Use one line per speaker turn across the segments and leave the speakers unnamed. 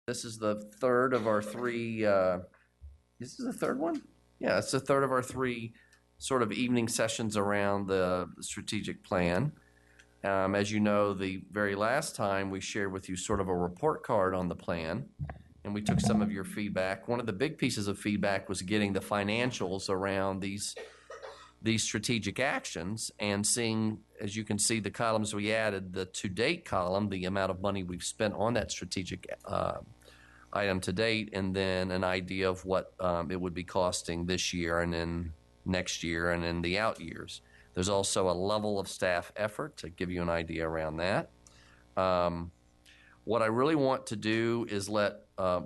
This is the third of our three, this is the third one? Yeah, it's the third of our three sort of evening sessions around the strategic plan. As you know, the very last time we shared with you sort of a report card on the plan, and we took some of your feedback. One of the big pieces of feedback was getting the financials around these strategic actions and seeing, as you can see, the columns we added, the to-date column, the amount of money we've spent on that strategic item to date, and then an idea of what it would be costing this year and then next year and in the out years. There's also a level of staff effort to give you an idea around that. What I really want to do is let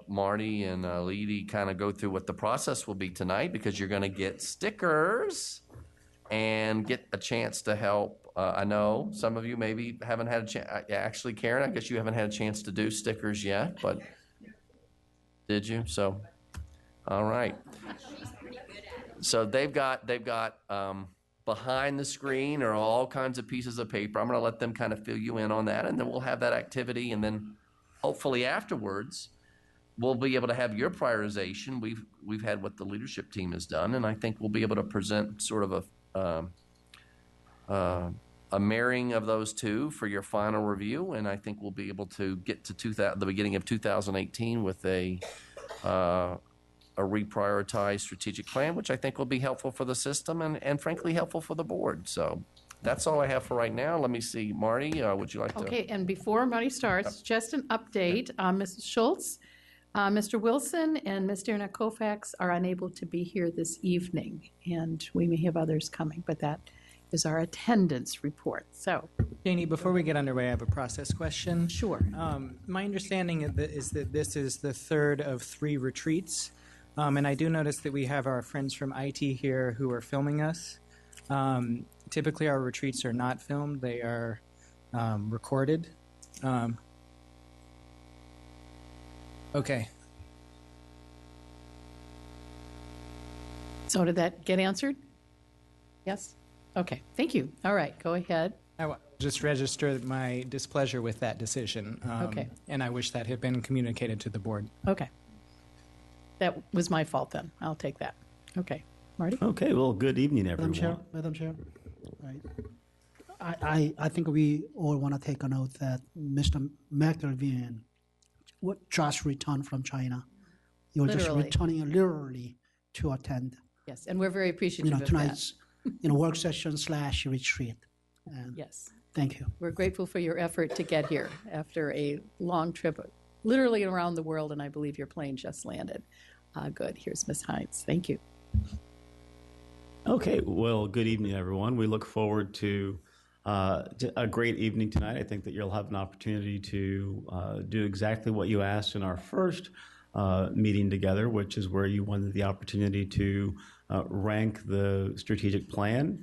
Marty and Leedy kind of go through what the process will be tonight, because you're going to get stickers and get a chance to help. I know some of you maybe haven't had a chance. Actually, Karen, I guess you haven't had a chance to do stickers yet, but did you? So, all right. So they've got behind the screen are all kinds of pieces of paper. I'm going to let them kind of fill you in on that, and then we'll have that activity, and then hopefully afterwards we'll be able to have your prioritization. We've had what the leadership team has done, and I think we'll be able to present sort of a marrying of those two for your final review, and I think we'll be able to get to the beginning of 2018 with a reprioritized strategic plan, which I think will be helpful for the system and frankly helpful for the board. So that's all I have for right now. Let me see, Marty, would you like to?
Okay, and before Marty starts, just an update. Mrs. Schultz, Mr. Wilson, and Ms. Dearna Koufax are unable to be here this evening, and we may have others coming, but that is our attendance report. So,
Janie, before we get underway, I have a process question.
Sure.
My understanding is that this is the third of 3 retreats, and I do notice that we have our friends from IT here who are filming us. Typically, our retreats are not filmed. They are recorded. Okay.
So did that get answered? Yes? Okay, thank you. All right, go ahead.
I will just register my displeasure with that decision.
Okay.
And I wish that had been communicated to the board.
Okay. That was my fault then. I'll take that. Okay. Marty?
Okay, well, good evening, everyone.
Madam Chair. Right. I think we all want to take a note that Mr. McElveen just returned from China. He was just returning literally to attend.
Yes, and we're very appreciative of
tonight's work session / retreat. And
yes.
Thank you.
We're grateful for your effort to get here after a long trip, literally around the world, and I believe your plane just landed. Good. Here's Ms. Hines. Thank you.
Okay, well, good evening, everyone. We look forward to a great evening tonight. I think that you'll have an opportunity to do exactly what you asked in our first meeting together, which is where you wanted the opportunity to rank the strategic plan.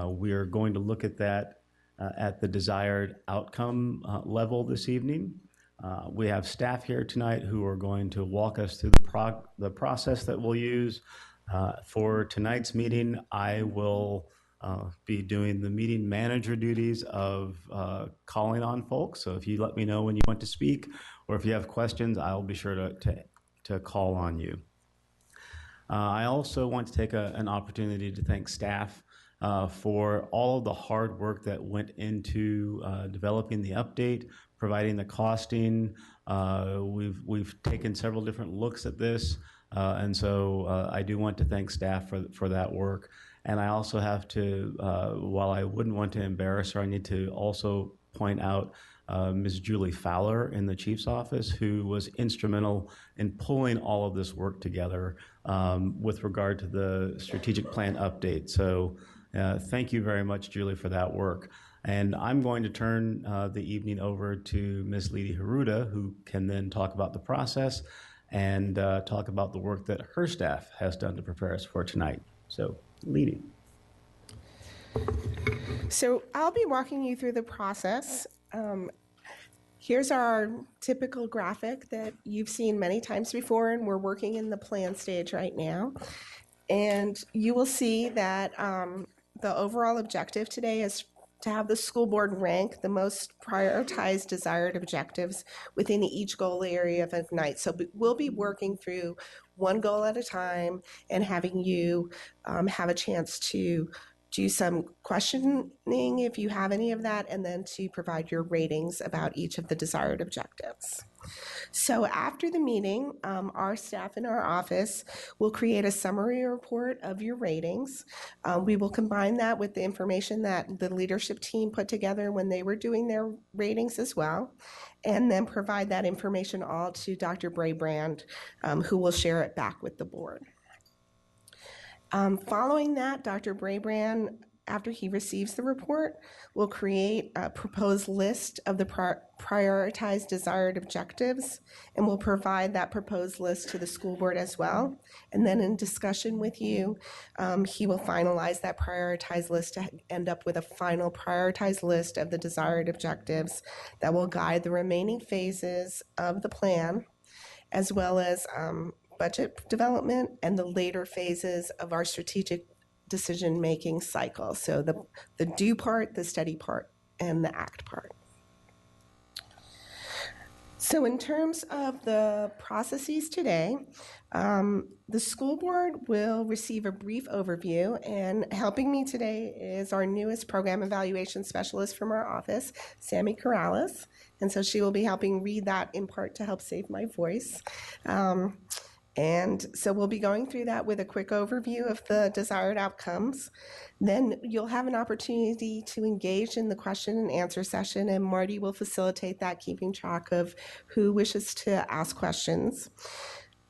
We are going to look at that at the desired outcome level this evening. We have staff here tonight who are going to walk us through the process that we'll use. For tonight's meeting, I will be doing the meeting manager duties of calling on folks. So if you let me know when you want to speak, or if you have questions, I'll be sure to call on you. I also want to take an opportunity to thank staff for all of the hard work that went into developing the update, providing the costing. We've taken several different looks at this, and so I do want to thank staff for that work. And I also have to, while I wouldn't want to embarrass her, I need to also point out Ms. Julie Fowler in the Chief's office, who was instrumental in pulling all of this work together with regard to the strategic plan update. So thank you very much, Julie, for that work. And I'm going to turn the evening over to Ms. Leedy Haruda, who can then talk about the process and talk about the work that her staff has done to prepare us for tonight. So, Leedy.
So I'll be walking you through the process. Here's our typical graphic that you've seen many times before, and we're working in the plan stage right now. And you will see that the overall objective today is to have the school board rank the most prioritized desired objectives within each goal area of Ignite. So we'll be working through one goal at a time and having you have a chance to do some questioning if you have any of that, and then to provide your ratings about each of the desired objectives. So after the meeting, our staff in our office will create a summary report of your ratings. We will combine that with the information that the leadership team put together when they were doing their ratings as well, and then provide that information all to Dr. Braybrand, who will share it back with the board. Following that, Dr. Braybrand, after he receives the report, will create a proposed list of the prioritized desired objectives, and will provide that proposed list to the school board as well. And then in discussion with you, he will finalize that prioritized list to end up with a final prioritized list of the desired objectives that will guide the remaining phases of the plan, as well as budget development and the later phases of our strategic decision-making cycle. So the do part, the study part, and the act part. So in terms of the processes today, the school board will receive a brief overview, and helping me today is our newest program evaluation specialist from our office, Sammy Corrales. And so she will be helping read that in part to help save my voice. And so we'll be going through that with a quick overview of the desired outcomes. Then you'll have an opportunity to engage in the question and answer session, and Marty will facilitate that, keeping track of who wishes to ask questions.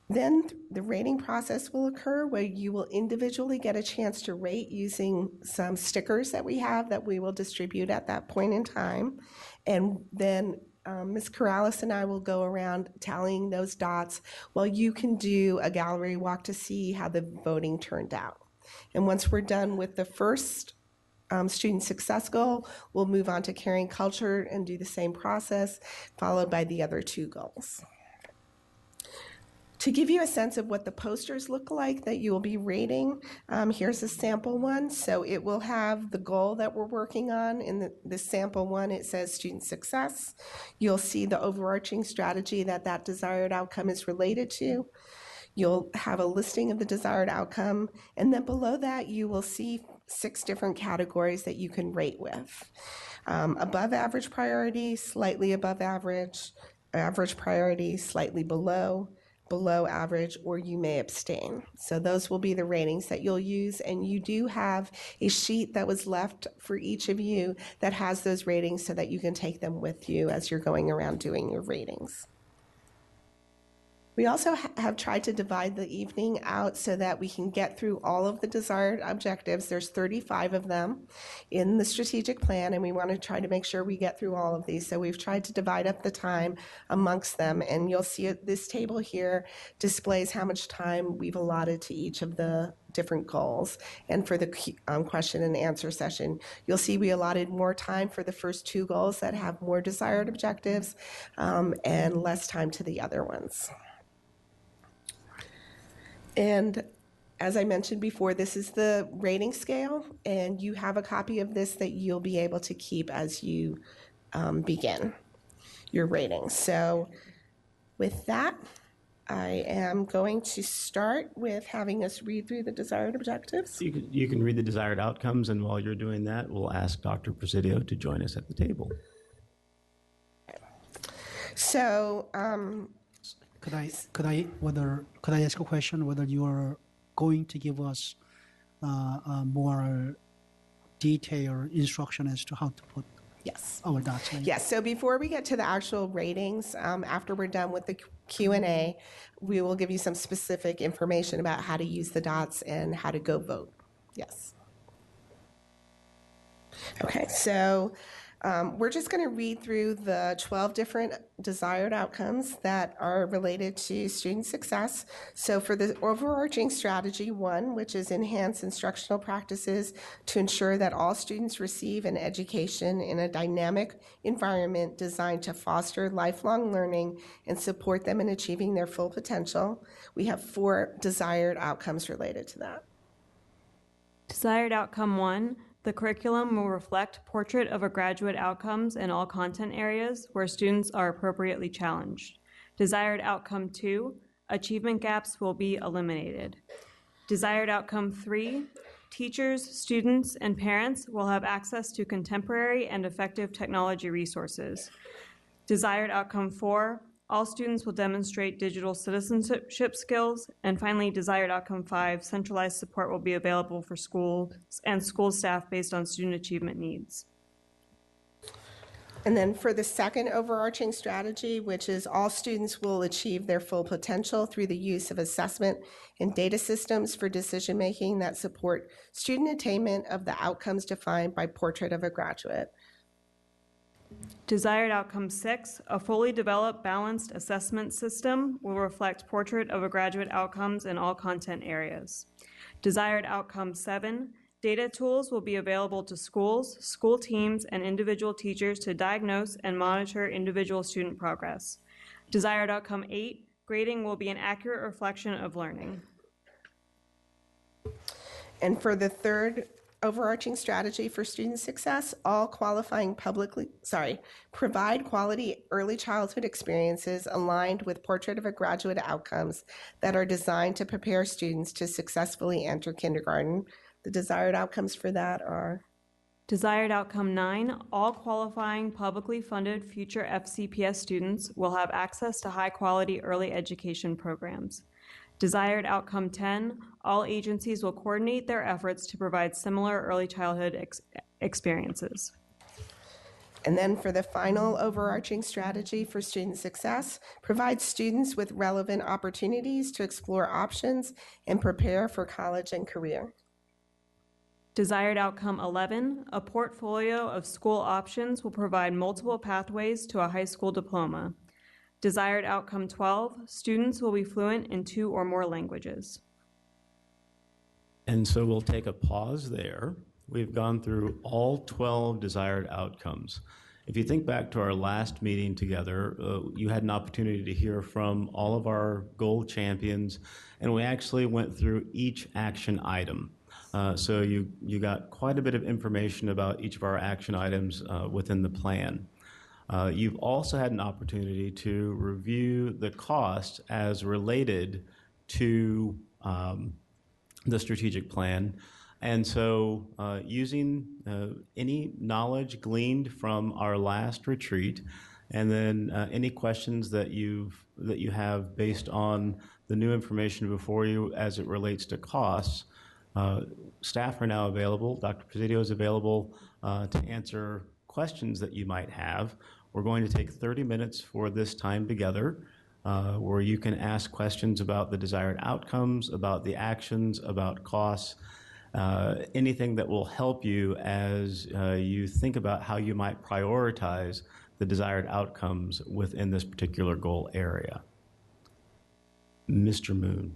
Then the rating process will occur, where you will individually get a chance to rate using some stickers that we have that we will distribute at that point in time. And then Ms. Corrales and I will go around tallying those dots while you can do a gallery walk to see how the voting turned out. And once we're done with the first student success goal, we'll move on to caring culture and do the same process, followed by the other two goals. To give you a sense of what the posters look like that you will be rating, here's a sample one. So it will have the goal that we're working on. In the sample one, it says student success. You'll see the overarching strategy that desired outcome is related to. You'll have a listing of the desired outcome, and then below that you will see 6 different categories that you can rate with. Above average priority, slightly above average, average priority, slightly below average, or you may abstain. So those will be the ratings that you'll use, and you do have a sheet that was left for each of you that has those ratings so that you can take them with you as you're going around doing your ratings. We also have tried to divide the evening out so that we can get through all of the desired objectives. There's 35 of them in the strategic plan, and we want to try to make sure we get through all of these. So we've tried to divide up the time amongst them, and you'll see this table here displays how much time we've allotted to each of the different goals. And for the question and answer session, you'll see we allotted more time for the first 2 goals that have more desired objectives, and less time to the other ones. And as I mentioned before, this is the rating scale, and you have a copy of this that you'll be able to keep as you begin your rating. So with that, I am going to start with having us read through the desired objectives.
You can read the desired outcomes, and while you're doing that, we'll ask Dr. Presidio to join us at the table.
So,
Could I ask a question? Whether you are going to give us more detailed instruction as to how to put
yes.
our dots in?
Yes, so before we get to the actual ratings, after we're done with the Q&A, we will give you some specific information about how to use the dots and how to go vote. Yes. Okay, so we're just going to read through the 12 different desired outcomes that are related to student success. So for the overarching strategy 1, which is enhance instructional practices to ensure that all students receive an education in a dynamic environment designed to foster lifelong learning and support them in achieving their full potential, we have 4 desired outcomes related to that.
Desired outcome 1, The curriculum will reflect portrait of a graduate outcomes in all content areas where students are appropriately challenged. Desired outcome 2, achievement gaps will be eliminated. Desired outcome 3, teachers, students, and parents will have access to contemporary and effective technology resources. Desired outcome 4, all students will demonstrate digital citizenship skills. And finally, desired outcome 5, centralized support will be available for schools and school staff based on student achievement needs.
And then for the second overarching strategy, which is all students will achieve their full potential through the use of assessment and data systems for decision-making that support student attainment of the outcomes defined by Portrait of a Graduate.
Desired outcome 6, a fully developed balanced assessment system will reflect portrait of a graduate outcomes in all content areas. Desired outcome 7, data tools will be available to schools, school teams, and individual teachers to diagnose and monitor individual student progress. Desired outcome 8, grading will be an accurate reflection of learning.
And for the third overarching strategy for student success, all qualifying provide quality early childhood experiences aligned with Portrait of a Graduate outcomes that are designed to prepare students to successfully enter kindergarten. The desired outcomes for that are?
Desired outcome 9, all qualifying publicly funded future FCPS students will have access to high-quality early education programs. Desired outcome 10, all agencies will coordinate their efforts to provide similar early childhood experiences.
And then for the final overarching strategy for student success, provide students with relevant opportunities to explore options and prepare for college and career.
Desired outcome 11, a portfolio of school options will provide multiple pathways to a high school diploma. Desired outcome 12, students will be fluent in 2 or more languages.
And so we'll take a pause there. We've gone through all 12 desired outcomes. If you think back to our last meeting together, you had an opportunity to hear from all of our goal champions, and we actually went through each action item. So you got quite a bit of information about each of our action items within the plan. You've also had an opportunity to review the cost as related to the strategic plan. And so using any knowledge gleaned from our last retreat, and then any questions that you have based on the new information before you as it relates to costs, staff are now available. Dr. Presidio is available to answer questions that you might have. We're going to take 30 minutes for this time together where you can ask questions about the desired outcomes, about the actions, about costs, anything that will help you as you think about how you might prioritize the desired outcomes within this particular goal area. Mr. Moon.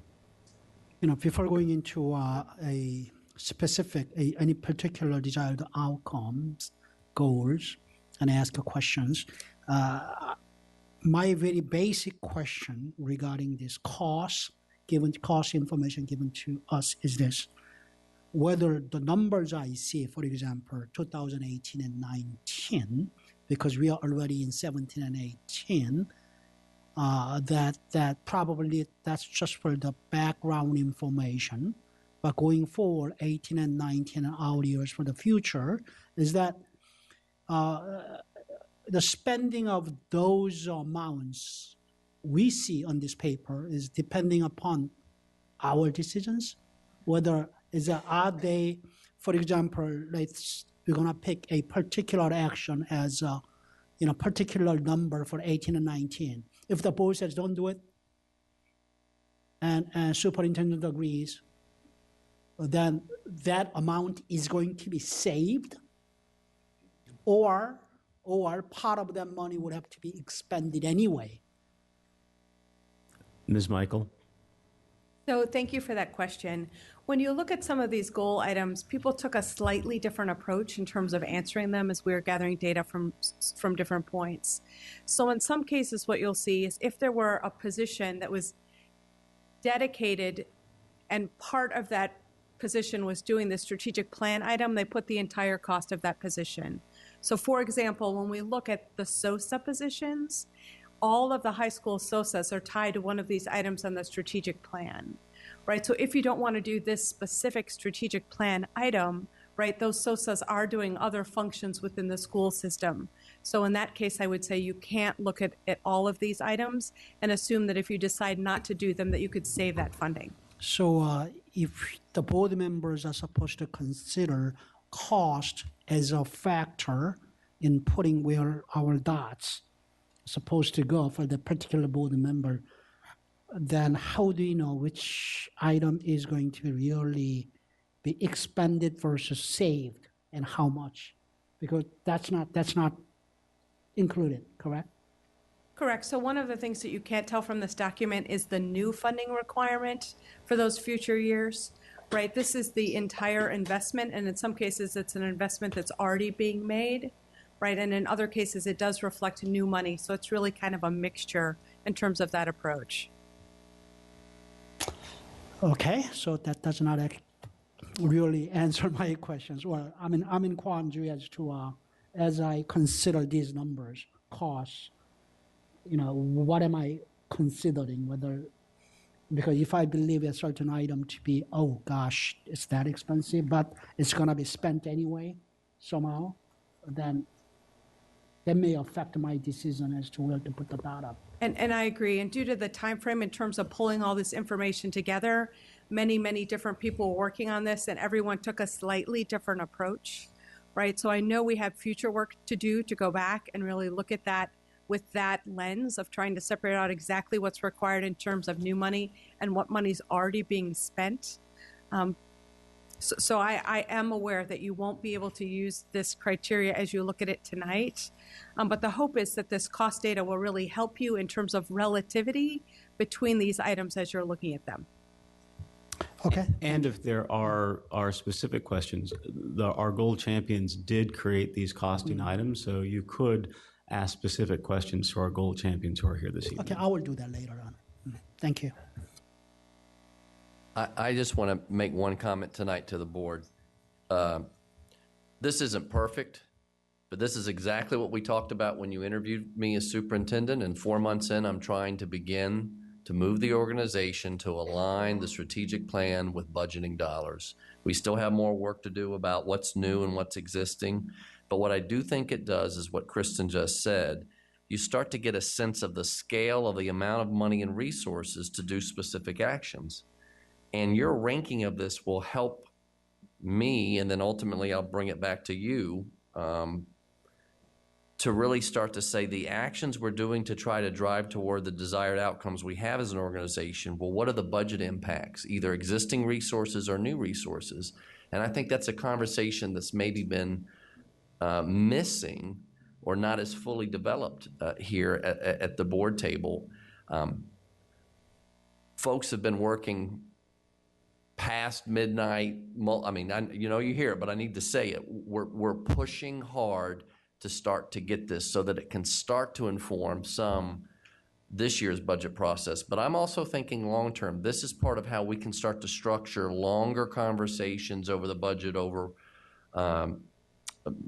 Before going into a specific, any particular desired outcomes, goals, and ask questions, my very basic question regarding this cost information given to us is this: whether the numbers I see, for example, 2018 and 19, because we are already in 17 and 18, that probably that's just for the background information. But going forward, 18 and 19 are our years for the future, is that the spending of those amounts we see on this paper is depending upon our decisions, whether are they, for example, we're going to pick a particular action as a particular number for 18 and 19. If the board says don't do it, and superintendent agrees, then that amount is going to be saved, or part of that money would have to be expended anyway.
Ms. Michael?
So thank you for that question. When you look at some of these goal items, people took a slightly different approach in terms of answering them as we were gathering data from different points. So in some cases, what you'll see is if there were a position that was dedicated and part of that position was doing the strategic plan item, they put the entire cost of that position. So for example, when we look at the SOSA positions, all of the high school SOSAs are tied to one of these items on the strategic plan, right? So if you don't want to do this specific strategic plan item, right, those SOSAs are doing other functions within the school system. So in that case, I would say you can't look at all of these items and assume that if you decide not to do them, that you could save that funding.
So if the board members are supposed to consider cost as a factor in putting where our dots are supposed to go for the particular board member, then how do you know which item is going to really be expended versus saved and how much? Because that's not included, correct?
Correct. So one of the things that you can't tell from this document is the new funding requirement for those future years, right? This is the entire investment, and in some cases, it's an investment that's already being made, right? And in other cases, it does reflect new money. So it's really kind of a mixture in terms of that approach.
Okay, so that does not really answer my questions. Well, I'm in quandary as to as I consider these numbers, costs. What am I considering? Because if I believe a certain item to be, oh gosh, it's that expensive, but it's going to be spent anyway somehow, then that may affect my decision as to where to put the data.
And I agree. And due to the time frame in terms of pulling all this information together, many different people were working on this, and everyone took a slightly different approach, right? So I know we have future work to do to go back and really look at that with that lens of trying to separate out exactly what's required in terms of new money and what money's already being spent. So I am aware that you won't be able to use this criteria as you look at it tonight. But the hope is that this cost data will really help you in terms of relativity between these items as you're looking at them.
Okay.
And if there are specific questions, our gold champions did create these costing items, so you could ask specific questions to our gold champions who are here this evening.
Okay, I will do that later on. Thank you.
I just want to make one comment tonight to the board. This isn't perfect, but this is exactly what we talked about when you interviewed me as superintendent, and 4 months in, I'm trying to begin to move the organization to align the strategic plan with budgeting dollars. We still have more work to do about what's new and what's existing, but what I do think it does is what Kristen just said. You start to get a sense of the scale of the amount of money and resources to do specific actions. And your ranking of this will help me, and then ultimately I'll bring it back to you, to really start to say the actions we're doing to try to drive toward the desired outcomes we have as an organization, well, what are the budget impacts, either existing resources or new resources? And I think that's a conversation that's maybe been missing or not as fully developed here at the board table. Folks have been working past midnight. I mean, you hear it, but I need to say it. We're pushing hard to start to get this so that it can start to inform this year's budget process. But I'm also thinking long-term. This is part of how we can start to structure longer conversations over the budget over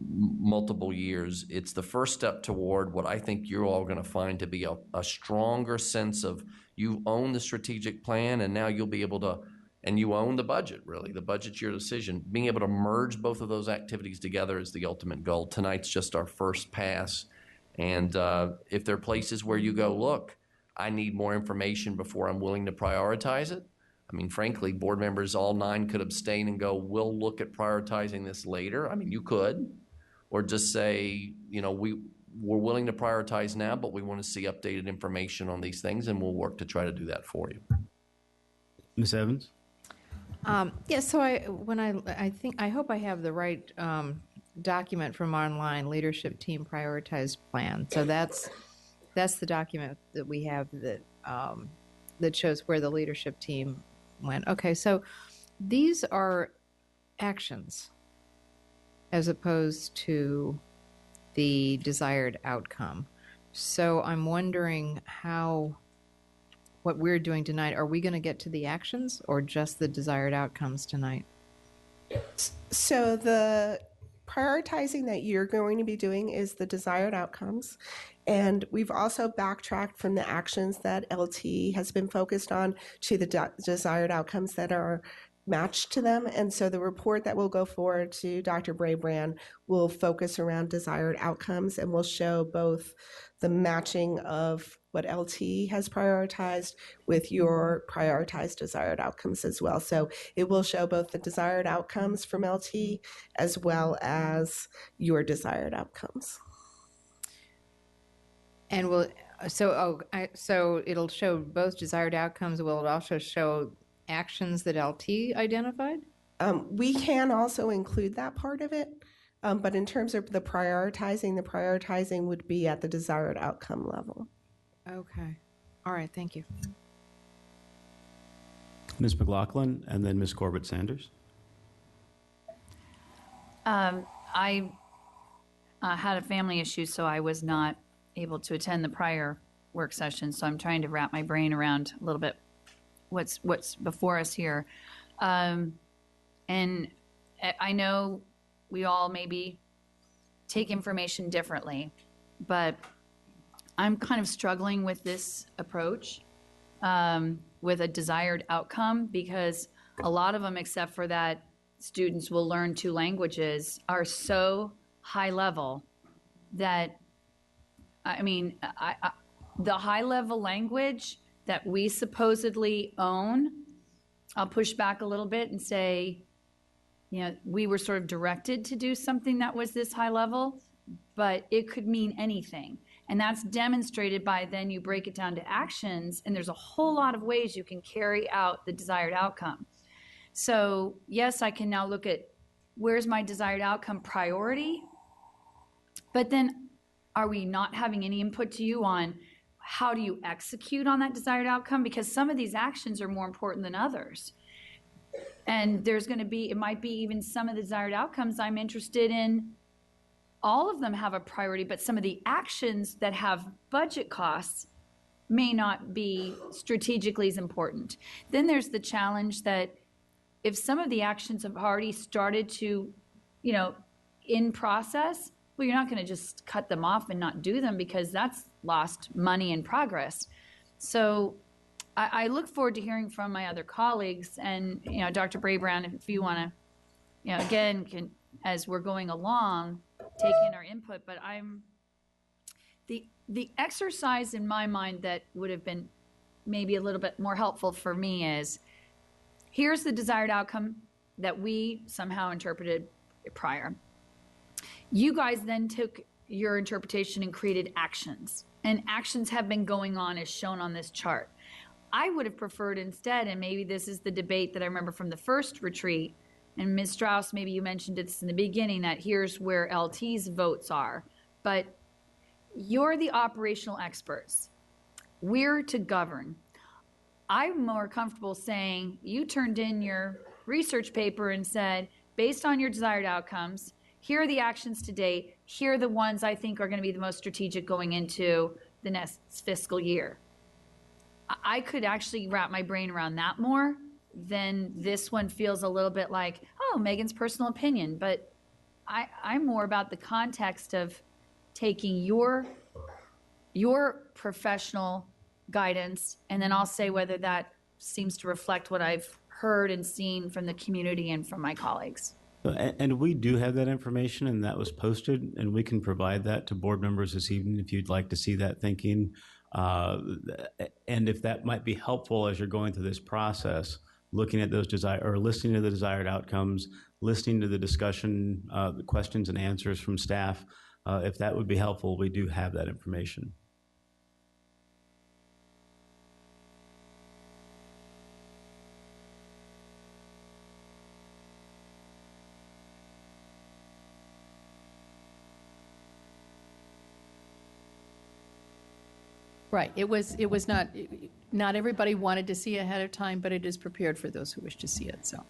multiple years. It's the first step toward what I think you're all going to find to be a stronger sense of you own the strategic plan, and now you'll be able to, and you own the budget, really. The budget's your decision. Being able to merge both of those activities together is the ultimate goal. Tonight's just our first pass. And if there are places where you go, look, I need more information before I'm willing to prioritize it. I mean, frankly, board members, all 9 could abstain and go, we'll look at prioritizing this later. I mean, you could. Or just say, we're willing to prioritize now, but we want to see updated information on these things, and we'll work to try to do that for you.
Ms. Evans?
Yeah, so I hope I have the right document from online leadership team prioritized plan. So that's the document that we have that shows where the leadership team went. Okay, so these are actions as opposed to the desired outcome. So I'm wondering what we're doing tonight, are we going to get to the actions or just the desired outcomes tonight?
So the prioritizing that you're going to be doing is the desired outcomes. And we've also backtracked from the actions that LT has been focused on to the desired outcomes that are matched to them. And so the report that will go forward to Dr. Braybrand will focus around desired outcomes and will show both the matching of what LT has prioritized with your prioritized desired outcomes as well. So it will show both the desired outcomes from LT as well as your desired outcomes.
And so it'll show both desired outcomes. Will it also show actions that LT identified?
We can also include that part of it, but in terms of the prioritizing would be at the desired outcome level.
Okay. All right. Thank you.
Ms. McLaughlin, and then Ms. Corbett Sanders.
I had a family issue, so I was not able to attend the prior work session. So I'm trying to wrap my brain around a little bit what's before us here. And I know we all maybe take information differently, but I'm kind of struggling with this approach with a desired outcome, because a lot of them, except for that students will learn 2 languages, are so high level that, I mean, the high level language that we supposedly own, I'll push back a little bit and say, you know, we were sort of directed to do something that was this high level, but it could mean anything. And that's demonstrated by then you break it down to actions, and there's a whole lot of ways you can carry out the desired outcome. So yes, I can now look at where's my desired outcome priority, but then are we not having any input to you on how do you execute on that desired outcome? Because some of these actions are more important than others. And there's going to be, it might be even some of the desired outcomes I'm interested in. All of them have a priority, but some of the actions that have budget costs may not be strategically as important. Then there's the challenge that if some of the actions have already started to, you know, in process, well, you're not going to just cut them off and not do them, because that's lost money and progress. So I look forward to hearing from my other colleagues, and, you know, Dr. Braybrand, if you want to, you know, again, can, as we're going along, take in our input. But I'm, the exercise in my mind that would have been maybe a little bit more helpful for me is, here's the desired outcome that we somehow interpreted prior. You guys then took your interpretation and created actions, and actions have been going on as shown on this chart. I would have preferred instead, and maybe this is the debate that I remember from the first retreat, and Ms. Strauss, maybe you mentioned this in the beginning, that here's where LT's votes are, but you're the operational experts. We're to govern. I'm more comfortable saying you turned in your research paper and said, based on your desired outcomes, here are the actions to date, here are the ones I think are going to be the most strategic going into the next fiscal year. I could actually wrap my brain around that more than this one feels a little bit like, oh, Megan's personal opinion. But I'm more about the context of taking your professional guidance, and then I'll say whether that seems to reflect what I've heard and seen from the community and from my colleagues.
And we do have that information, and that was posted, and we can provide that to board members this evening if you'd like to see that thinking. And if that might be helpful as you're going through this process, looking at those listening to the desired outcomes, listening to the discussion, the questions and answers from staff, if that would be helpful, we do have that information.
Right. It was not everybody wanted to see it ahead of time, but it is prepared for those who wish to see it. So.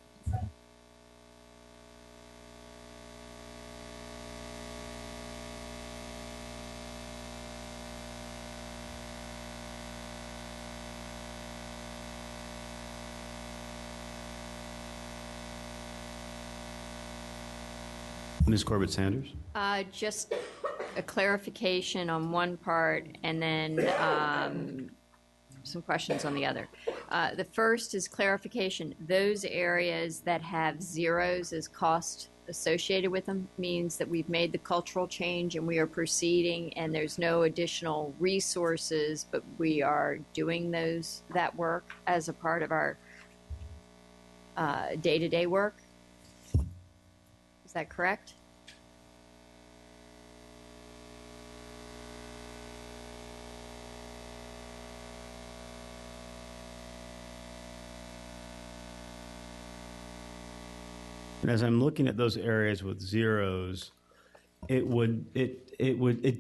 Ms. Corbett Sanders?
Just a clarification on one part and then some questions on the other. The first is clarification. Those areas that have zeros as cost associated with them means that we've made the cultural change and we are proceeding and there's no additional resources, but we are doing that work as a part of our day-to-day work. Is that correct?
And as I'm looking at those areas with zeros, it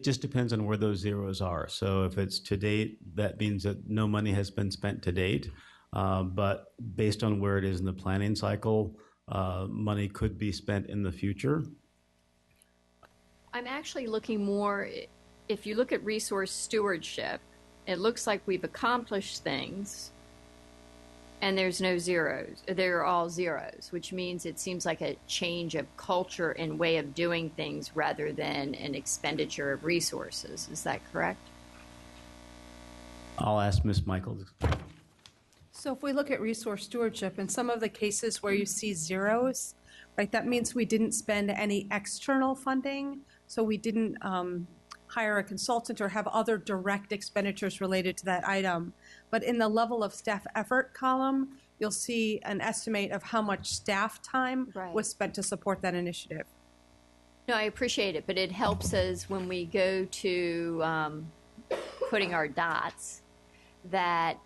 just depends on where those zeros are. So if it's to date, that means that no money has been spent to date. But based on where it is in the planning cycle, money could be spent in the future.
I'm actually looking more, if you look at resource stewardship, it looks like we've accomplished things and there's no zeros. They're all zeros, which means it seems like a change of culture and way of doing things rather than an expenditure of resources. Is that correct?
I'll ask Ms. Michaels.
So if we look at resource stewardship, in some of the cases where you see zeros, right, that means we didn't spend any external funding, so we didn't hire a consultant or have other direct expenditures related to that item. But in the level of staff effort column, you'll see an estimate of how much staff time was spent to support that initiative.
No, I appreciate it, but it helps us when we go to putting our dots that,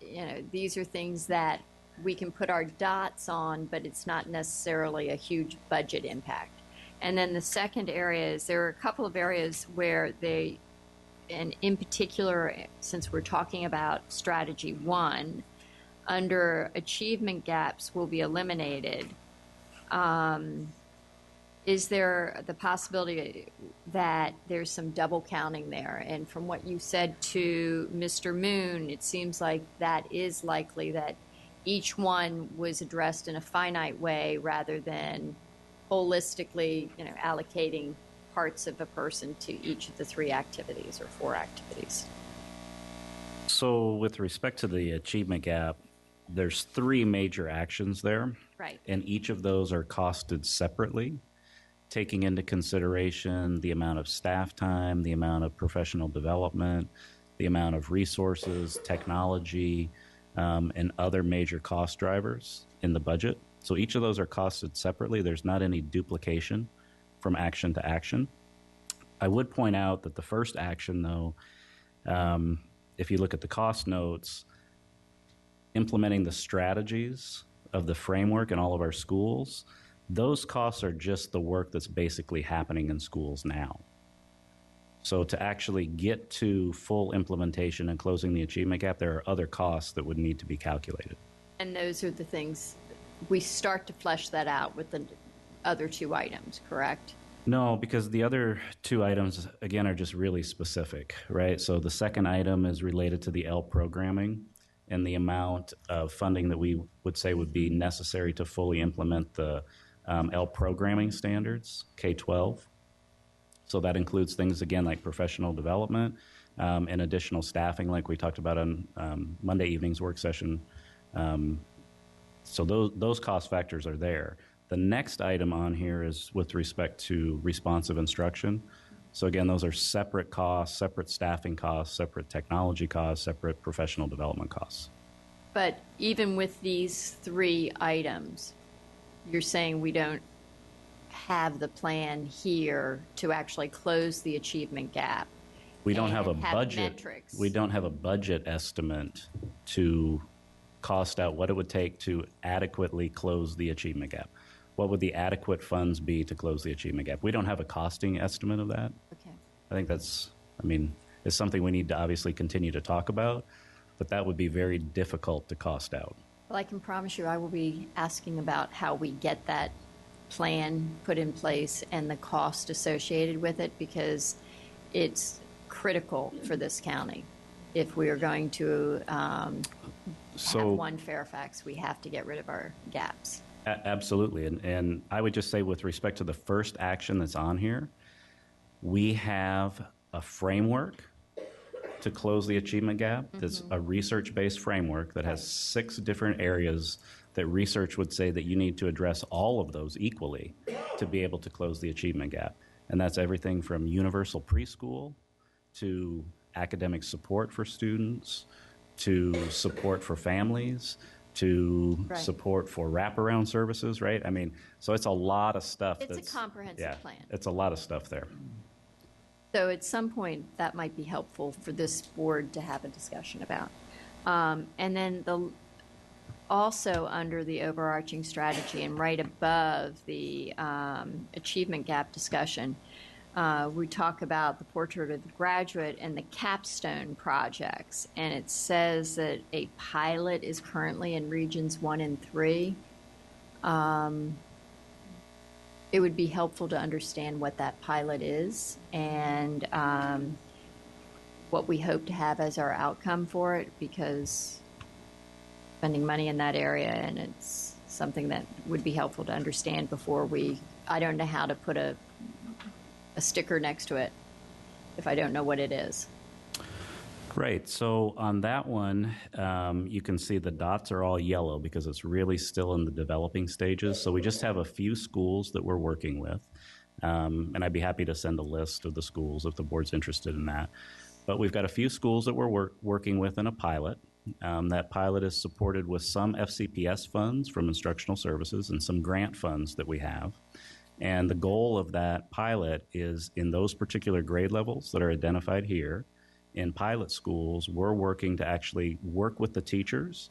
these are things that we can put our dots on, but it's not necessarily a huge budget impact. And then the second area is there are a couple of areas where and in particular, since we're talking about strategy 1, under achievement gaps will be eliminated. Is there the possibility that there's some double counting there? And from what you said to Mr. Moon, it seems like that is likely that each one was addressed in a finite way rather than holistically, allocating parts of a person to each of the 3 activities or 4 activities.
So with respect to the achievement gap, there's 3 major actions there.
Right.
And each of those are costed separately, taking into consideration the amount of staff time, the amount of professional development, the amount of resources, technology, and other major cost drivers in the budget. So each of those are costed separately. There's not any duplication from action to action. I would point out that the first action, though, if you look at the cost notes, implementing the strategies of the framework in all of our schools, those costs are just the work that's basically happening in schools now. So to actually get to full implementation and closing the achievement gap, there are other costs that would need to be calculated.
And those are the things, we start to flesh that out with the other 2 items, correct?
No, because the other 2 items, again, are just really specific, right? So the second item is related to the L programming and the amount of funding that we would say would be necessary to fully implement the L programming standards, K-12. So that includes things, again, like professional development and additional staffing like we talked about on Monday evening's work session. So those cost factors are there. The next item on here is with respect to responsive instruction. So again, those are separate costs, separate staffing costs, separate technology costs, separate professional development costs.
But even with these 3 items, you're saying we don't have the plan here to actually close the achievement gap.
We don't have a
have
budget.
metrics.
We don't have a budget estimate to cost out what it would take to adequately close the achievement gap. What would the adequate funds be to close the achievement gap? We don't have a costing estimate of that.
Okay.
I think it's something we need to obviously continue to talk about, but that would be very difficult to cost out.
Well, I can promise you I will be asking about how we get that plan put in place and the cost associated with it, because it's critical for this county. If we are going to have one Fairfax, we have to get rid of our gaps.
Absolutely. And I would just say, with respect to the first action that's on here, we have a framework to close the achievement gap. That's a research-based framework that has 6 different areas that research would say that you need to address all of those equally to be able to close the achievement gap. And that's everything from universal preschool to academic support for students, to support for families, to support for wraparound services, right? I mean, so it's a lot of stuff.
It's a comprehensive plan.
It's a lot of stuff there.
So at some point, that might be helpful for this board to have a discussion about. And then also under the overarching strategy and right above the achievement gap discussion, we talk about the portrait of the graduate and the capstone projects. And it says that a pilot is currently in regions 1 and 3. It would be helpful to understand what that pilot is and what we hope to have as our outcome for it, because spending money in that area, and it's something that would be helpful to understand before I don't know how to put a sticker next to it if I don't know what it is.
Right. So on that one, you can see the dots are all yellow because it's really still in the developing stages. So we just have a few schools that we're working with. And I'd be happy to send a list of the schools if the board's interested in that. But we've got a few schools that we're working with in a pilot. That pilot is supported with some FCPS funds from instructional services and some grant funds that we have. And the goal of that pilot is, in those particular grade levels that are identified here, in pilot schools, we're working to actually work with the teachers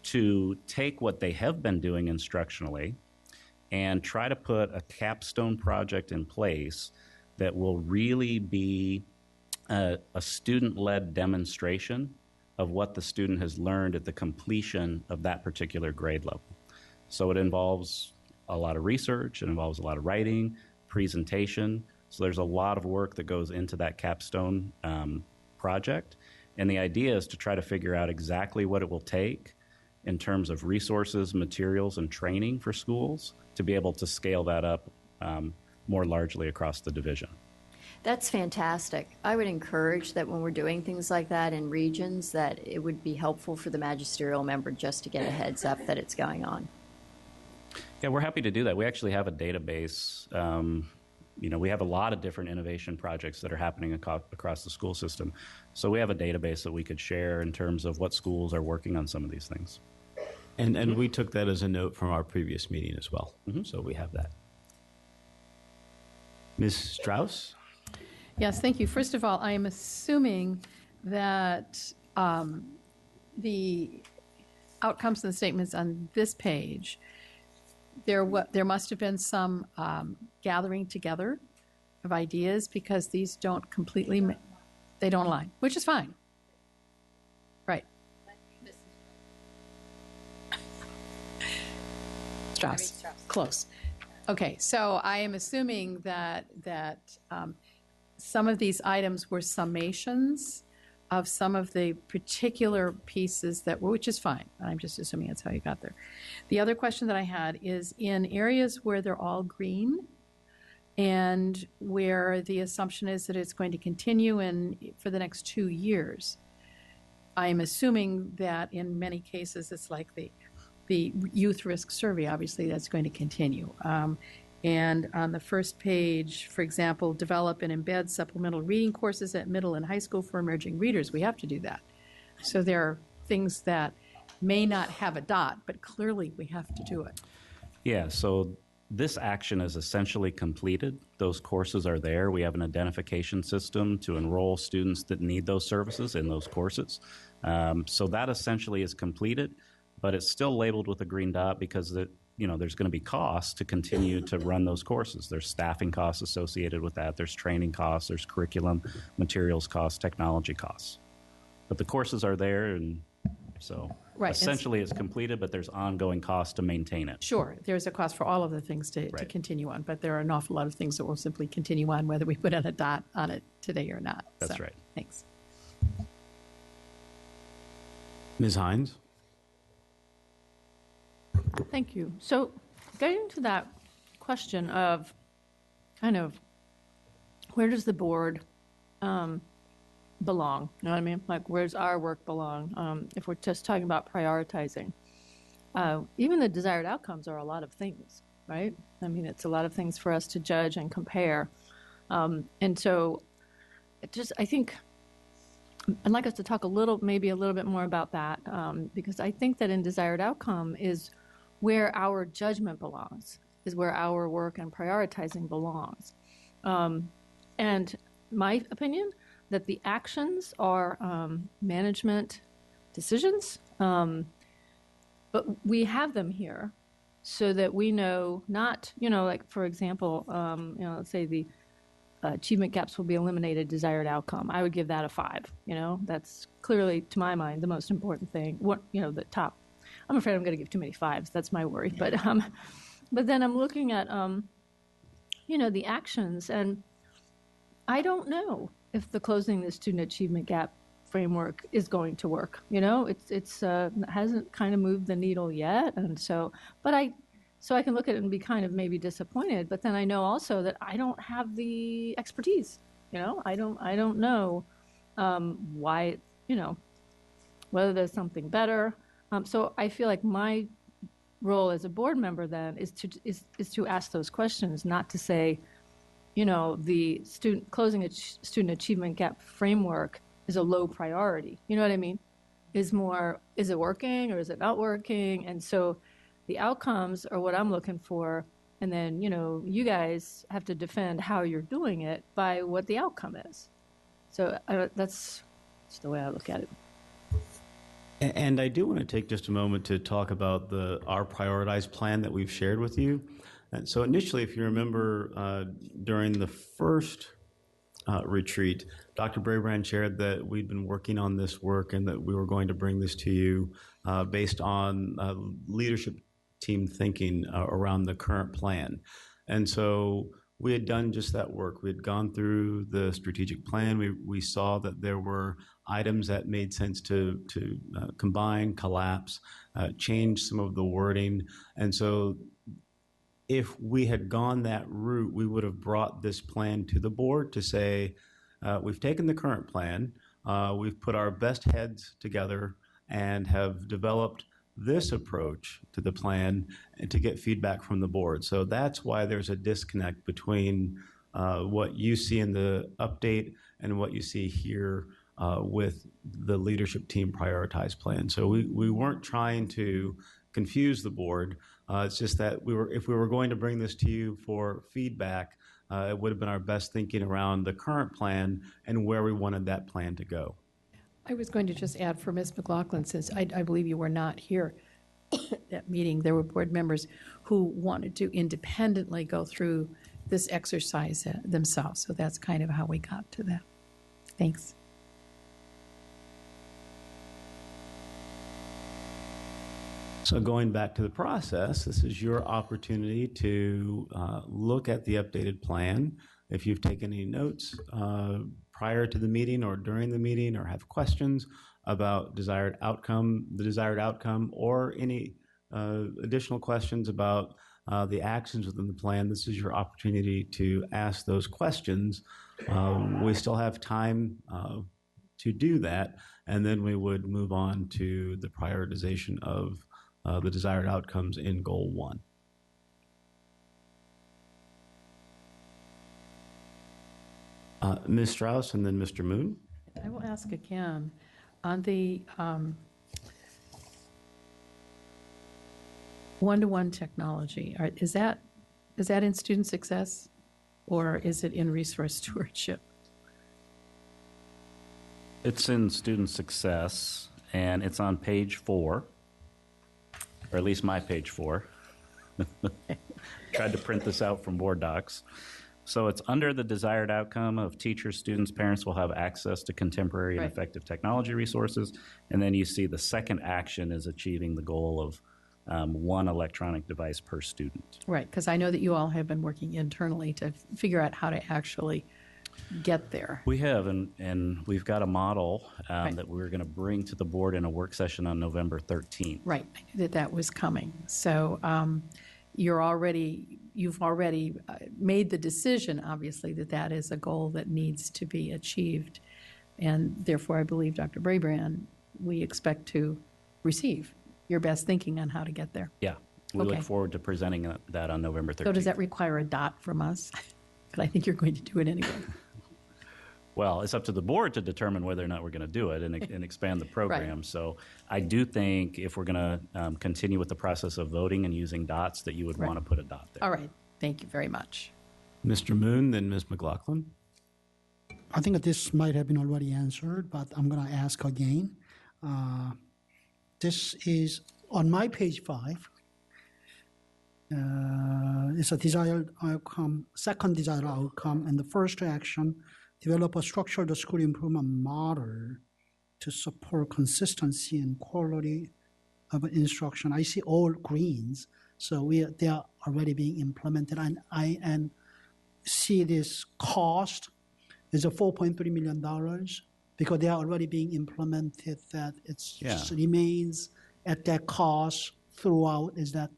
to take what they have been doing instructionally and try to put a capstone project in place that will really be a student-led demonstration of what the student has learned at the completion of that particular grade level. So it involves a lot of research, it involves a lot of writing, presentation. So there's a lot of work that goes into that capstone project. And the idea is to try to figure out exactly what it will take in terms of resources, materials, and training for schools to be able to scale that up more largely across the division.
That's fantastic. I would encourage that when we're doing things like that in regions, that it would be helpful for the magisterial member just to get a heads up that it's going on.
Yeah, we're happy to do that. We actually have a database. We have a lot of different innovation projects that are happening across the school system. So we have a database that we could share in terms of what schools are working on some of these things.
And we took that as a note from our previous meeting as well. So we have that. Ms. Strauss?
Yes, thank you. First of all, I am assuming that the outcomes and the statements on this page, there must have been some gathering together of ideas, because these don't completely, they don't align, which is fine. Right. Strauss. Close. Okay, so I am assuming that some of these items were summations of some of the particular pieces that were, which is fine. I'm just assuming that's how you got there. The other question that I had is, in areas where they're all green and where the assumption is that it's going to continue for the next 2 years, I'm assuming that in many cases it's like the youth risk survey, obviously that's going to continue. And on the first page, for example, develop and embed supplemental reading courses at middle and high school for emerging readers. We have to do that. So there are things that may not have a dot, but clearly we have to do it.
Yeah, so this action is essentially completed. Those courses are there. We have an identification system to enroll students that need those services in those courses. So that essentially is completed, but it's still labeled with a green dot because there's going to be costs to continue to run those courses. There's staffing costs associated with that. There's training costs. There's curriculum, materials costs, technology costs. But the courses are there, and so essentially it's completed, but there's ongoing costs to maintain it.
Sure, there's a cost for all of the things to continue on, but there are an awful lot of things that will simply continue on whether we put a dot on it today or not.
That's right.
Thanks.
Ms. Hines?
Thank you. So getting to that question of kind of where does the board belong? You know what I mean? Like, where's our work belong? If we're just talking about prioritizing, even the desired outcomes are a lot of things, right? I mean, it's a lot of things for us to judge and compare. And so I think I'd like us to talk maybe a little bit more about that, because I think that in desired outcome is where our judgment belongs, is where our work and prioritizing belongs. And my opinion, that the actions are management decisions, but we have them here so that we know not, like, for example, let's say the achievement gaps will be eliminated, desired outcome. I would give that a 5. That's clearly, to my mind, the most important thing. The top. I'm afraid I'm going to give too many 5s. That's my worry. But then I'm looking at, the actions, and I don't know if the closing the student achievement gap framework is going to work. It's hasn't kind of moved the needle yet, and so I can look at it and be kind of maybe disappointed, but then I know also that I don't have the expertise. I don't know why, whether there's something better. So I feel like my role as a board member then is to ask those questions, not to say, the closing a student achievement gap framework is a low priority. You know what I mean? Is it working or is it not working? And so the outcomes are what I'm looking for, and then, you guys have to defend how you're doing it by what the outcome is. So that's just the way I look at it.
And I do want to take just a moment to talk about our prioritized plan that we've shared with you. And so initially, if you remember, during the first retreat, Dr. Brabrand shared that we'd been working on this work and that we were going to bring this to you based on leadership team thinking around the current plan. And so we had done just that work. We had gone through the strategic plan. We saw that there were items that made sense to combine, collapse, change some of the wording. And so if we had gone that route, we would have brought this plan to the board to say, we've taken the current plan, we've put our best heads together and have developed this approach to the plan and to get feedback from the board. So that's why there's a disconnect between what you see in the update and what you see here with the leadership team prioritized plan. So we weren't trying to confuse the board. It's just that if we were going to bring this to you for feedback, it would have been our best thinking around the current plan and where we wanted that plan to go.
I was going to just add for Ms. McLaughlin, since I believe you were not here at that meeting, there were board members who wanted to independently go through this exercise themselves. So that's kind of how we got to that. Thanks.
So going back to the process, this is your opportunity to look at the updated plan. If you've taken any notes prior to the meeting or during the meeting, or have questions about the desired outcome, or any additional questions about the actions within the plan, this is your opportunity to ask those questions. We still have time to do that, and then we would move on to the prioritization of the desired outcomes in Goal 1. Ms. Strauss and then Mr. Moon.
I will ask again on the one-to-one technology. Is that in student success, or is it in resource stewardship?
It's in student success, and it's on page 4, or at least my page 4. Tried to print this out from board docs. So it's under the desired outcome of teachers, students, parents will have access to contemporary and effective technology resources. And then you see the second action is achieving the goal of one electronic device per student.
Right, because I know that you all have been working internally to figure out how to actually get there.
We have, and we've got a model that we're going to bring to the board in a work session on November 13th.
Right, I knew that was coming. So you've already made the decision, obviously, that that is a goal that needs to be achieved. And therefore, I believe, Dr. Brabrand, we expect to receive your best thinking on how to get there.
Yeah, we
Okay.
look forward to presenting that on November 13th.
So does that require a dot from us? But I think you're going to do it anyway.
Well, it's up to the board to determine whether or not we're going to do it and expand the program.
Right.
So I do think if we're going to continue with the process of voting and using dots, that you would
Right.
want to put a dot there.
All right. Thank you very much.
Mr. Moon, then Ms. McLaughlin.
I think that this might have been already answered, but I'm going to ask again. This is on my page 5. It's a desired outcome, second desired outcome, and the first action, develop a structured school improvement model to support consistency and quality of instruction. I see all greens, so they are already being implemented, and I see this cost is a $4.3 million because they are already being implemented. That it just remains at that cost throughout. Is that?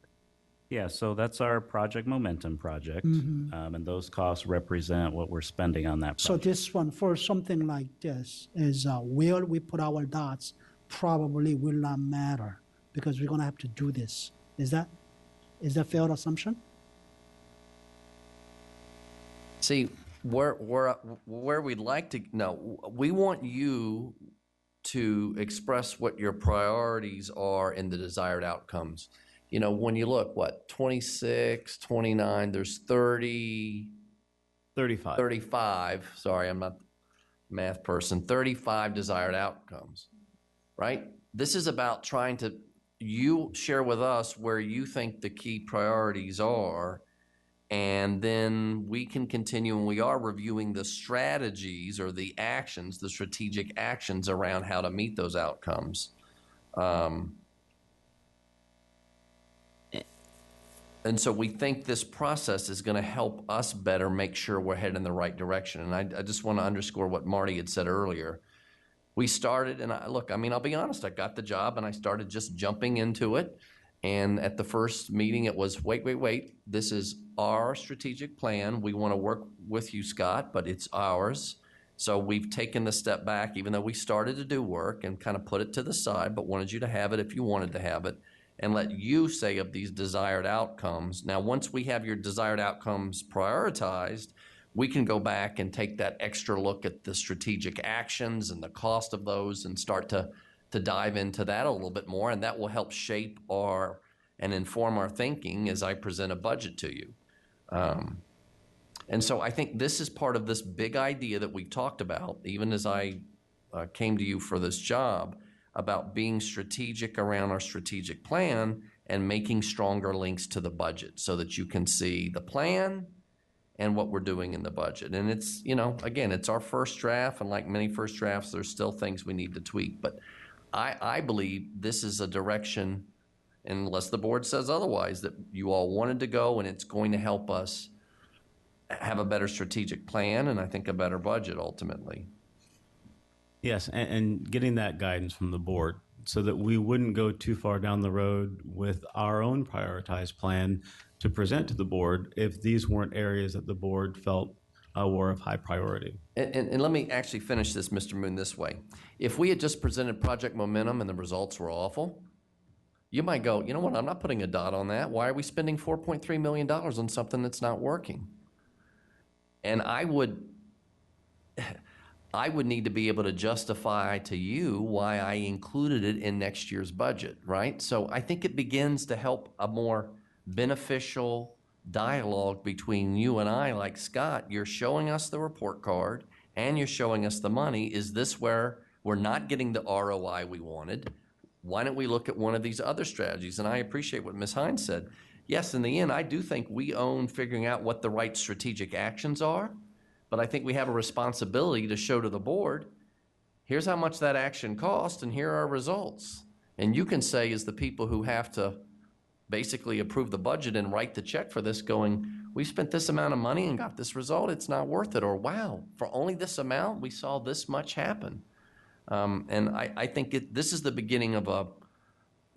Yeah, so that's our Project Momentum project, and those costs represent what we're spending on that project.
So this one, for something like this, is where we put our dots probably will not matter because we're going to have to do this. Is that fair assumption?
See, where we'd like to, no, we want you to express what your priorities are in the desired outcomes. You know, when you look, 26, 29, there's 30, 35, sorry, I'm not a math person, 35 desired outcomes, right? This is about trying to, you share with us where you think the key priorities are, and then we can continue, and we are reviewing the strategies or the actions, the strategic actions around how to meet those outcomes. And so we think this process is going to help us better make sure we're heading in the right direction. And I just want to underscore what Marty had said earlier. We started, and I'll be honest, I got the job and I started just jumping into it. And at the first meeting, it was, wait, this is our strategic plan. We want to work with you, Scott, but it's ours. So we've taken the step back, even though we started to do work and kind of put it to the side, but wanted you to have it if you wanted to have it, and let you say of these desired outcomes. Now, once we have your desired outcomes prioritized, we can go back and take that extra look at the strategic actions and the cost of those and start to dive into that a little bit more, and that will help shape and inform our thinking as I present a budget to you. And so I think this is part of this big idea that we've talked about, even as I came to you for this job, about being strategic around our strategic plan and making stronger links to the budget so that you can see the plan and what we're doing in the budget. And it's, again, it's our first draft, and like many first drafts, there's still things we need to tweak. But I believe this is a direction, unless the board says otherwise, that you all wanted to go, and it's going to help us have a better strategic plan and I think a better budget ultimately.
Yes, and getting that guidance from the board so that we wouldn't go too far down the road with our own prioritized plan to present to the board if these weren't areas that the board felt were of high priority.
And let me actually finish this, Mr. Moon, this way. If we had just presented Project Momentum and the results were awful, you might go, you know what, I'm not putting a dot on that. Why are we spending $4.3 million on something that's not working? And I would need to be able to justify to you why I included it in next year's budget, right? So I think it begins to help a more beneficial dialogue between you and I, like, Scott, you're showing us the report card and you're showing us the money. Is this where we're not getting the ROI we wanted? Why don't we look at one of these other strategies? And I appreciate what Ms. Hines said. Yes, in the end, I do think we own figuring out what the right strategic actions are. But I think we have a responsibility to show to the board, here's how much that action cost, and here are our results. And you can say, as the people who have to basically approve the budget and write the check for this, going, we spent this amount of money and got this result, it's not worth it. Or, wow, for only this amount, we saw this much happen. And I think this is the beginning of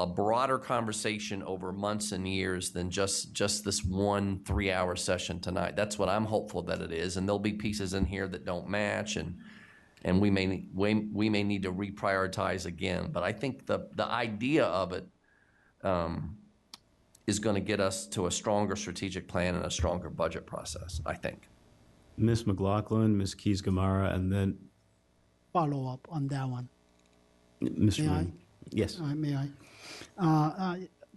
a broader conversation over months and years than just this 1 3-hour session tonight. That's what I'm hopeful that it is, and there'll be pieces in here that don't match, and we may need to reprioritize again. But I think the idea of it is going to get us to a stronger strategic plan and a stronger budget process, I think.
Ms. McLaughlin, Ms. Keys-Gamarra, and then
Follow up on that one.
Ms.
May I?
Roon. Yes.
May I?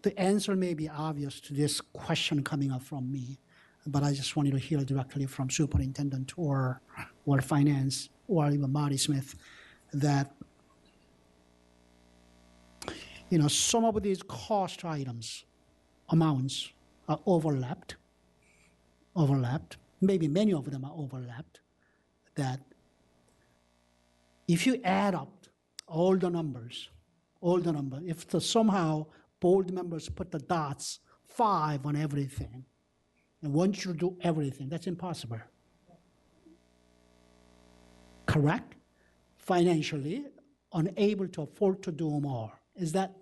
The answer may be obvious to this question coming up from me, but I just wanted to hear directly from superintendent or finance or even Marty Smith that, some of these cost items, amounts are overlapped, maybe many of them are overlapped, that if you add up all the numbers, if somehow board members put the dots 5 on everything, and want you to do everything, that's impossible. Correct? Financially, unable to afford to do more. Is that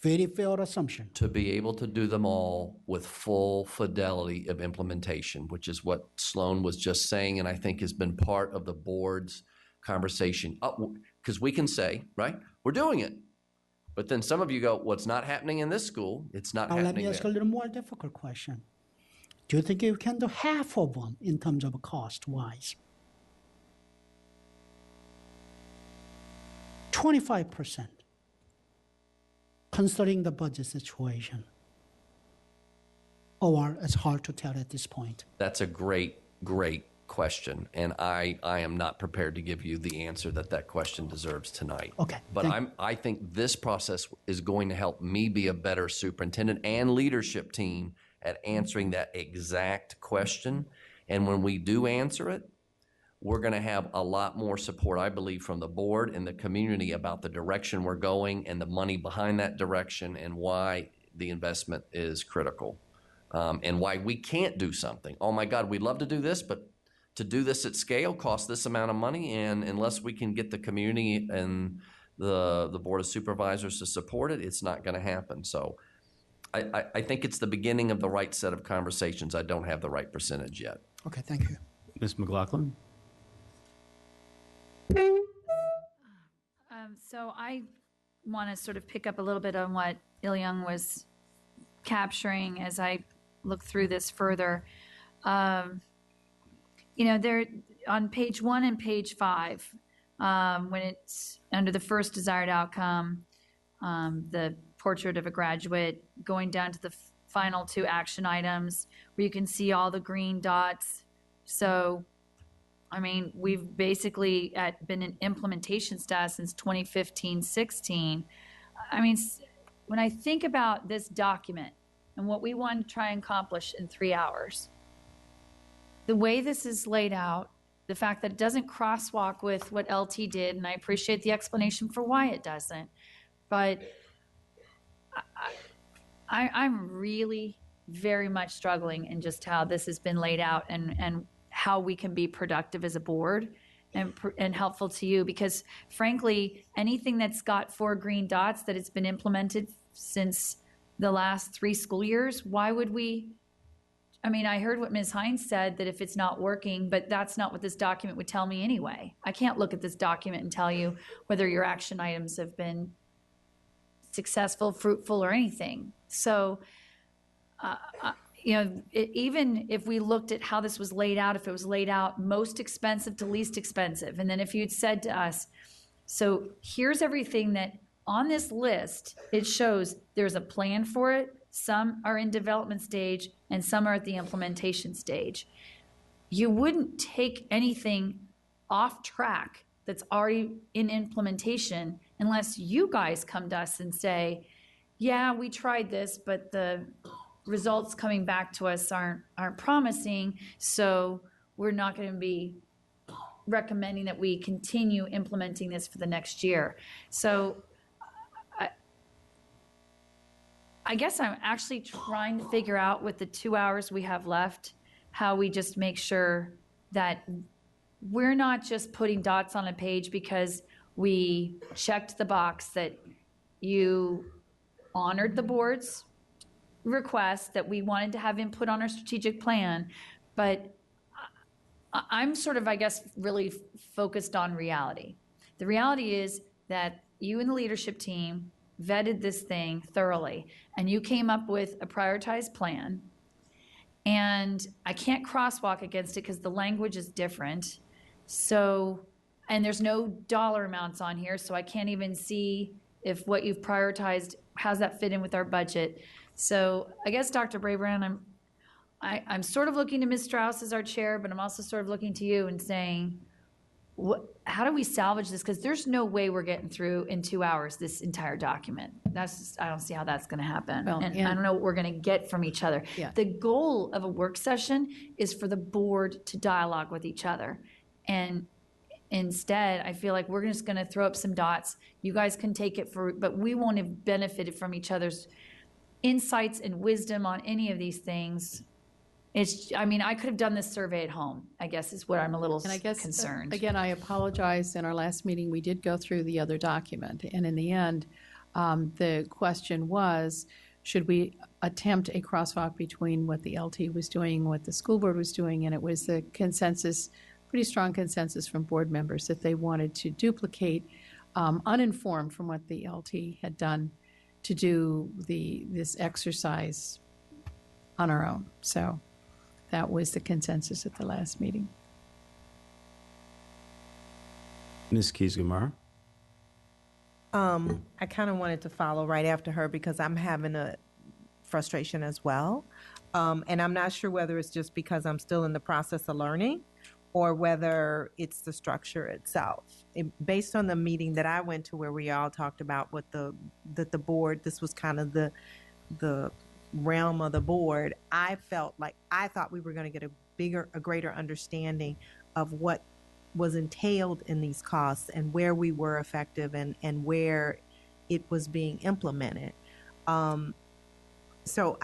very fair assumption?
To be able to do them all with full fidelity of implementation, which is what Sloan was just saying, and I think has been part of the board's conversation. Because we can say, right, we're doing it. But then some of you go, what's not happening in this school, it's not happening there.
Let me ask a little more difficult question. Do you think you can do half of them in terms of cost-wise? 25%, considering the budget situation. Or it's hard to tell at this point.
That's a great question, and I am not prepared to give you the answer that question deserves tonight.
Okay.
But I think this process is going to help me be a better superintendent and leadership team at answering that exact question. And when we do answer it, we're going to have a lot more support, I believe, from the board and the community about the direction we're going and the money behind that direction and why the investment is critical, and why we can't do something. Oh my God, we'd love to do this, but to do this at scale costs this amount of money, and unless we can get the community and the Board of Supervisors to support it, it's not going to happen. So I think it's the beginning of the right set of conversations. I don't have the right percentage yet.
Okay, thank you.
Ms. McLaughlin?
So I want to sort of pick up a little bit on what Il-Young was capturing as I look through this further. There on page 1 and page 5, when it's under the first desired outcome, the portrait of a graduate, going down to the final 2 action items where you can see all the green dots. So, we've basically been in implementation status since 2015-16. When I think about this document and what we want to try and accomplish in 3 hours, the way this is laid out, the fact that it doesn't crosswalk with what LT did, and I appreciate the explanation for why it doesn't, but I'm really very much struggling in just how this has been laid out and how we can be productive as a board and helpful to you, because frankly, anything that's got 4 green dots that it's been implemented since the last 3 school years, why would we? I heard what Ms. Hines said, that if it's not working, but that's not what this document would tell me anyway. I can't look at this document and tell you whether your action items have been successful, fruitful, or anything. So, even if we looked at how this was laid out, if it was laid out most expensive to least expensive, and then if you'd said to us, so here's everything that on this list, it shows there's a plan for it. Some are in development stage and some are at the implementation stage. You wouldn't take anything off track that's already in implementation unless you guys come to us and say, yeah, we tried this, but the results coming back to us aren't promising, so we're not going to be recommending that we continue implementing this for the next year. So I guess I'm actually trying to figure out, with the 2 hours we have left, how we just make sure that we're not just putting dots on a page because we checked the box that you honored the board's request that we wanted to have input on our strategic plan, but I'm sort of, I guess, really focused on reality. The reality is that you and the leadership team vetted this thing thoroughly, and you came up with a prioritized plan. And I can't crosswalk against it because the language is different. So, and there's no dollar amounts on here, so I can't even see if what you've prioritized, how's that fit in with our budget. So I guess, Dr. Brabrand, I'm sort of looking to Ms. Strauss as our chair, but I'm also sort of looking to you and saying, how do we salvage this? Because there's no way we're getting through in 2 hours this entire document. That's just, I don't see how that's going to happen.
Well,
and
and-
I don't know what we're going to get from each other.
Yeah.
The goal of a work session is for the board to dialogue with each other. And instead, I feel like we're just going to throw up some dots. You guys can take it but we won't have benefited from each other's insights and wisdom on any of these things. I could have done this survey at home, I guess, is where I'm a little
And I guess,
concerned.
again, I apologize. In our last meeting, we did go through the other document. And in the end, the question was, should we attempt a crosswalk between what the LT was doing and what the school board was doing? And it was the consensus, pretty strong consensus from board members that they wanted to duplicate, uninformed from what the LT had done, to do this exercise on our own. So that was the consensus at the last meeting.
Ms. Keys-Gamarra?
I kind of wanted to follow right after her because I'm having a frustration as well. And I'm not sure whether it's just because I'm still in the process of learning or whether it's the structure itself. Based on the meeting that I went to where we all talked about what the board, this was kind of the realm of the board, I thought we were going to get a greater understanding of what was entailed in these costs and where we were effective and where it was being implemented. So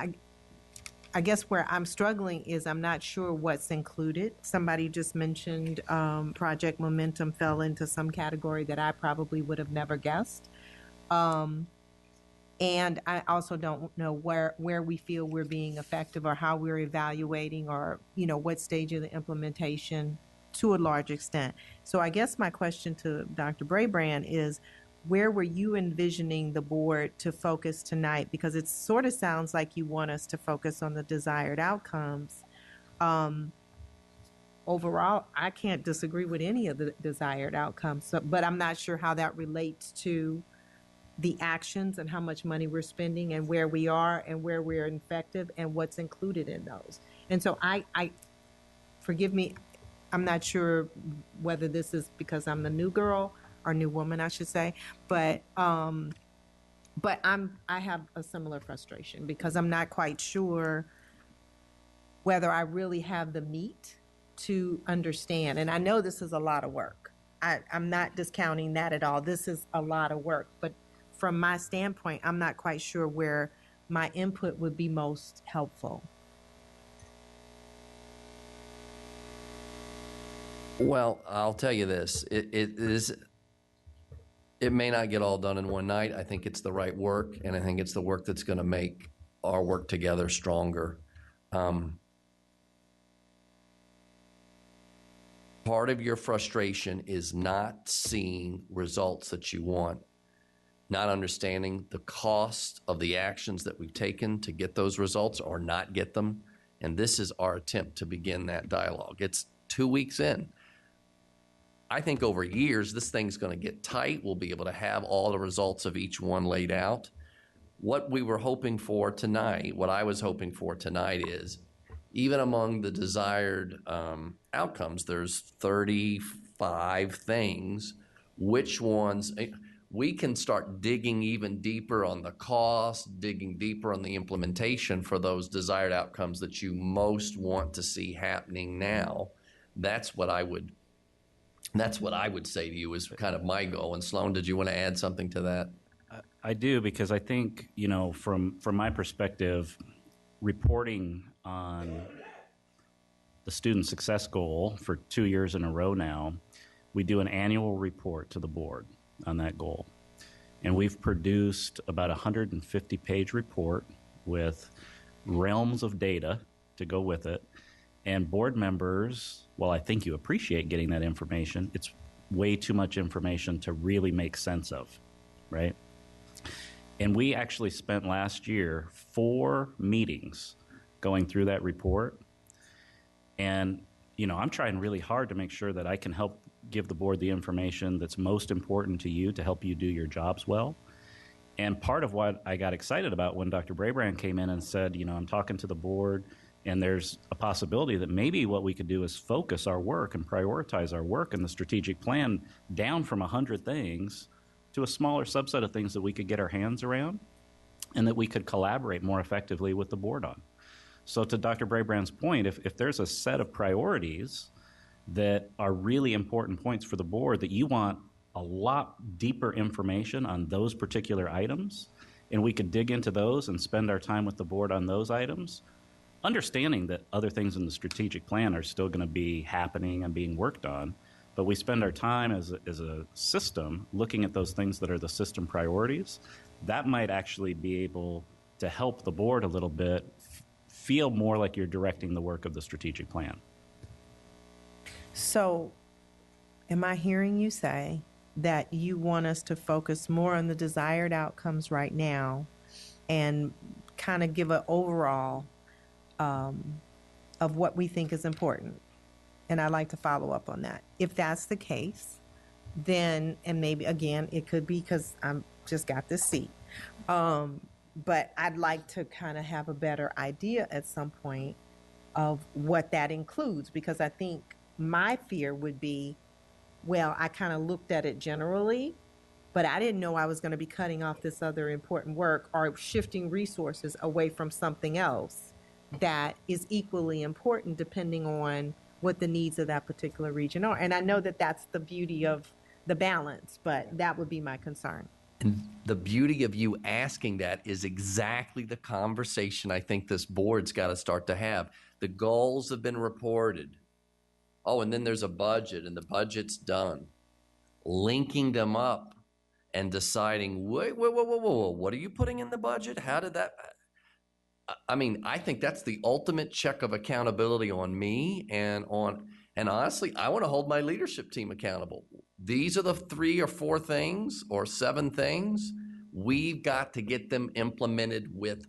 I guess where I'm struggling is I'm not sure what's included. Somebody just mentioned Project Momentum fell into some category that I probably would have never guessed. And I also don't know where we feel we're being effective or how we're evaluating or, what stage of the implementation to a large extent. So I guess my question to Dr. Brabrand is, where were you envisioning the board to focus tonight? Because it sort of sounds like you want us to focus on the desired outcomes. Overall, I can't disagree with any of the desired outcomes, but I'm not sure how that relates to the actions and how much money we're spending and where we are and where we're effective and what's included in those. And so I forgive me, I'm not sure whether this is because I'm the new girl or new woman, I should say, but I have a similar frustration because I'm not quite sure whether I really have the meat to understand. And I know this is a lot of work. I'm not discounting that at all. This is a lot of work, but from my standpoint, I'm not quite sure where my input would be most helpful.
Well, I'll tell you this. It may not get all done in one night. I think it's the right work, and I think it's the work that's going to make our work together stronger. Part of your frustration is not seeing results that you want, not understanding the cost of the actions that we've taken to get those results or not get them. And this is our attempt to begin that dialogue. It's 2 weeks in. I think over years, this thing's going to get tight. We'll be able to have all the results of each one laid out. What we were hoping for tonight, what I was hoping for tonight is, even among the desired outcomes, there's 35 things. Which ones? We can start digging even deeper on the cost, digging deeper on the implementation for those desired outcomes that you most want to see happening now. That's what I would say to you is kind of my goal. And Sloan, did you want to add something to that?
I do, because I think, from my perspective, reporting on the student success goal for 2 years in a row now, we do an annual report to the board on that goal. And we've produced about a 150-page report with realms of data to go with it. And board members, well, I think you appreciate getting that information. It's way too much information to really make sense of, right? And we actually spent last year 4 meetings going through that report. And, you know, I'm trying really hard to make sure that I can help give the board the information that's most important to you to help you do your jobs well. And part of what I got excited about when Dr. Brabrand came in and said, you know, I'm talking to the board, and there's a possibility that maybe what we could do is focus our work and prioritize our work in the strategic plan down from 100 things to a smaller subset of things that we could get our hands around and that we could collaborate more effectively with the board on. So to Dr. Brabrand's point, if there's a set of priorities that are really important points for the board that you want a lot deeper information on those particular items, and we could dig into those and spend our time with the board on those items, understanding that other things in the strategic plan are still going to be happening and being worked on, but we spend our time as a system looking at those things that are the system priorities, that might actually be able to help the board a little bit feel more like you're directing the work of the strategic plan.
So, am I hearing you say that you want us to focus more on the desired outcomes right now and kind of give an overall of what we think is important? And I'd like to follow up on that. If that's the case, then, and maybe again, it could be because I'm just got this seat. But I'd like to kind of have a better idea at some point of what that includes, because I think my fear would be, well, I kind of looked at it generally, but I didn't know I was going to be cutting off this other important work or shifting resources away from something else that is equally important depending on what the needs of that particular region are. And I know that that's the beauty of the balance, but that would be my concern.
And the beauty of you asking that is exactly the conversation I think this board's got to start to have. The goals have been reported. Oh, and then there's a budget, and the budget's done. Linking them up and deciding, whoa, what are you putting in the budget? How did that? I mean, I think that's the ultimate check of accountability on me and honestly, I want to hold my leadership team accountable. These are the 3 or 4 things or 7 things. We've got to get them implemented with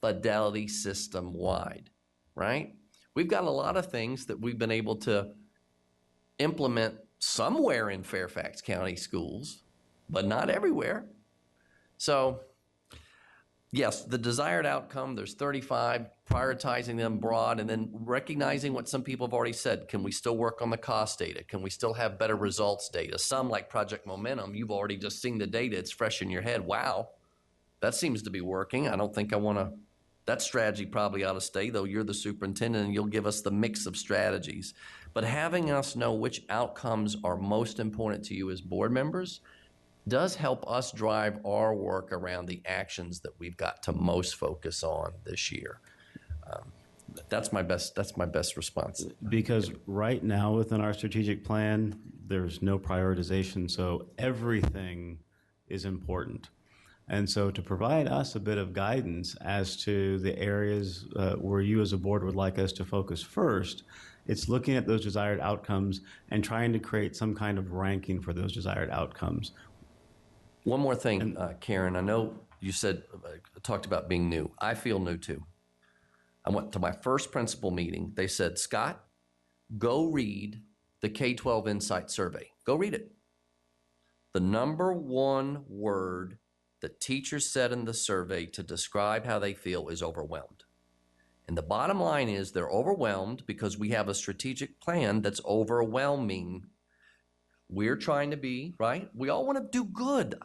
fidelity system wide, right? We've got a lot of things that we've been able to implement somewhere in Fairfax County schools, but not everywhere. So, yes, the desired outcome, there's 35, prioritizing them broad, and then recognizing what some people have already said. Can we still work on the cost data? Can we still have better results data? Some, like Project Momentum, you've already just seen the data. It's fresh in your head. Wow, that seems to be working. I don't think I want to. That strategy probably ought to stay, though. You're the superintendent, and you'll give us the mix of strategies. But having us know which outcomes are most important to you as board members does help us drive our work around the actions that we've got to most focus on this year. That's my best response.
Because right now within our strategic plan, there's no prioritization, so everything is important. And so to provide us a bit of guidance as to the areas where you as a board would like us to focus first, it's looking at those desired outcomes and trying to create some kind of ranking for those desired outcomes.
One more thing, Karen, I know you talked about being new. I feel new too. I went to my first principal meeting. They said, Scott, go read the K-12 Insight Survey. Go read it. The number one word that teachers said in the survey to describe how they feel is overwhelmed. And the bottom line is they're overwhelmed because we have a strategic plan that's overwhelming. We're trying to be, right? We all want to do good.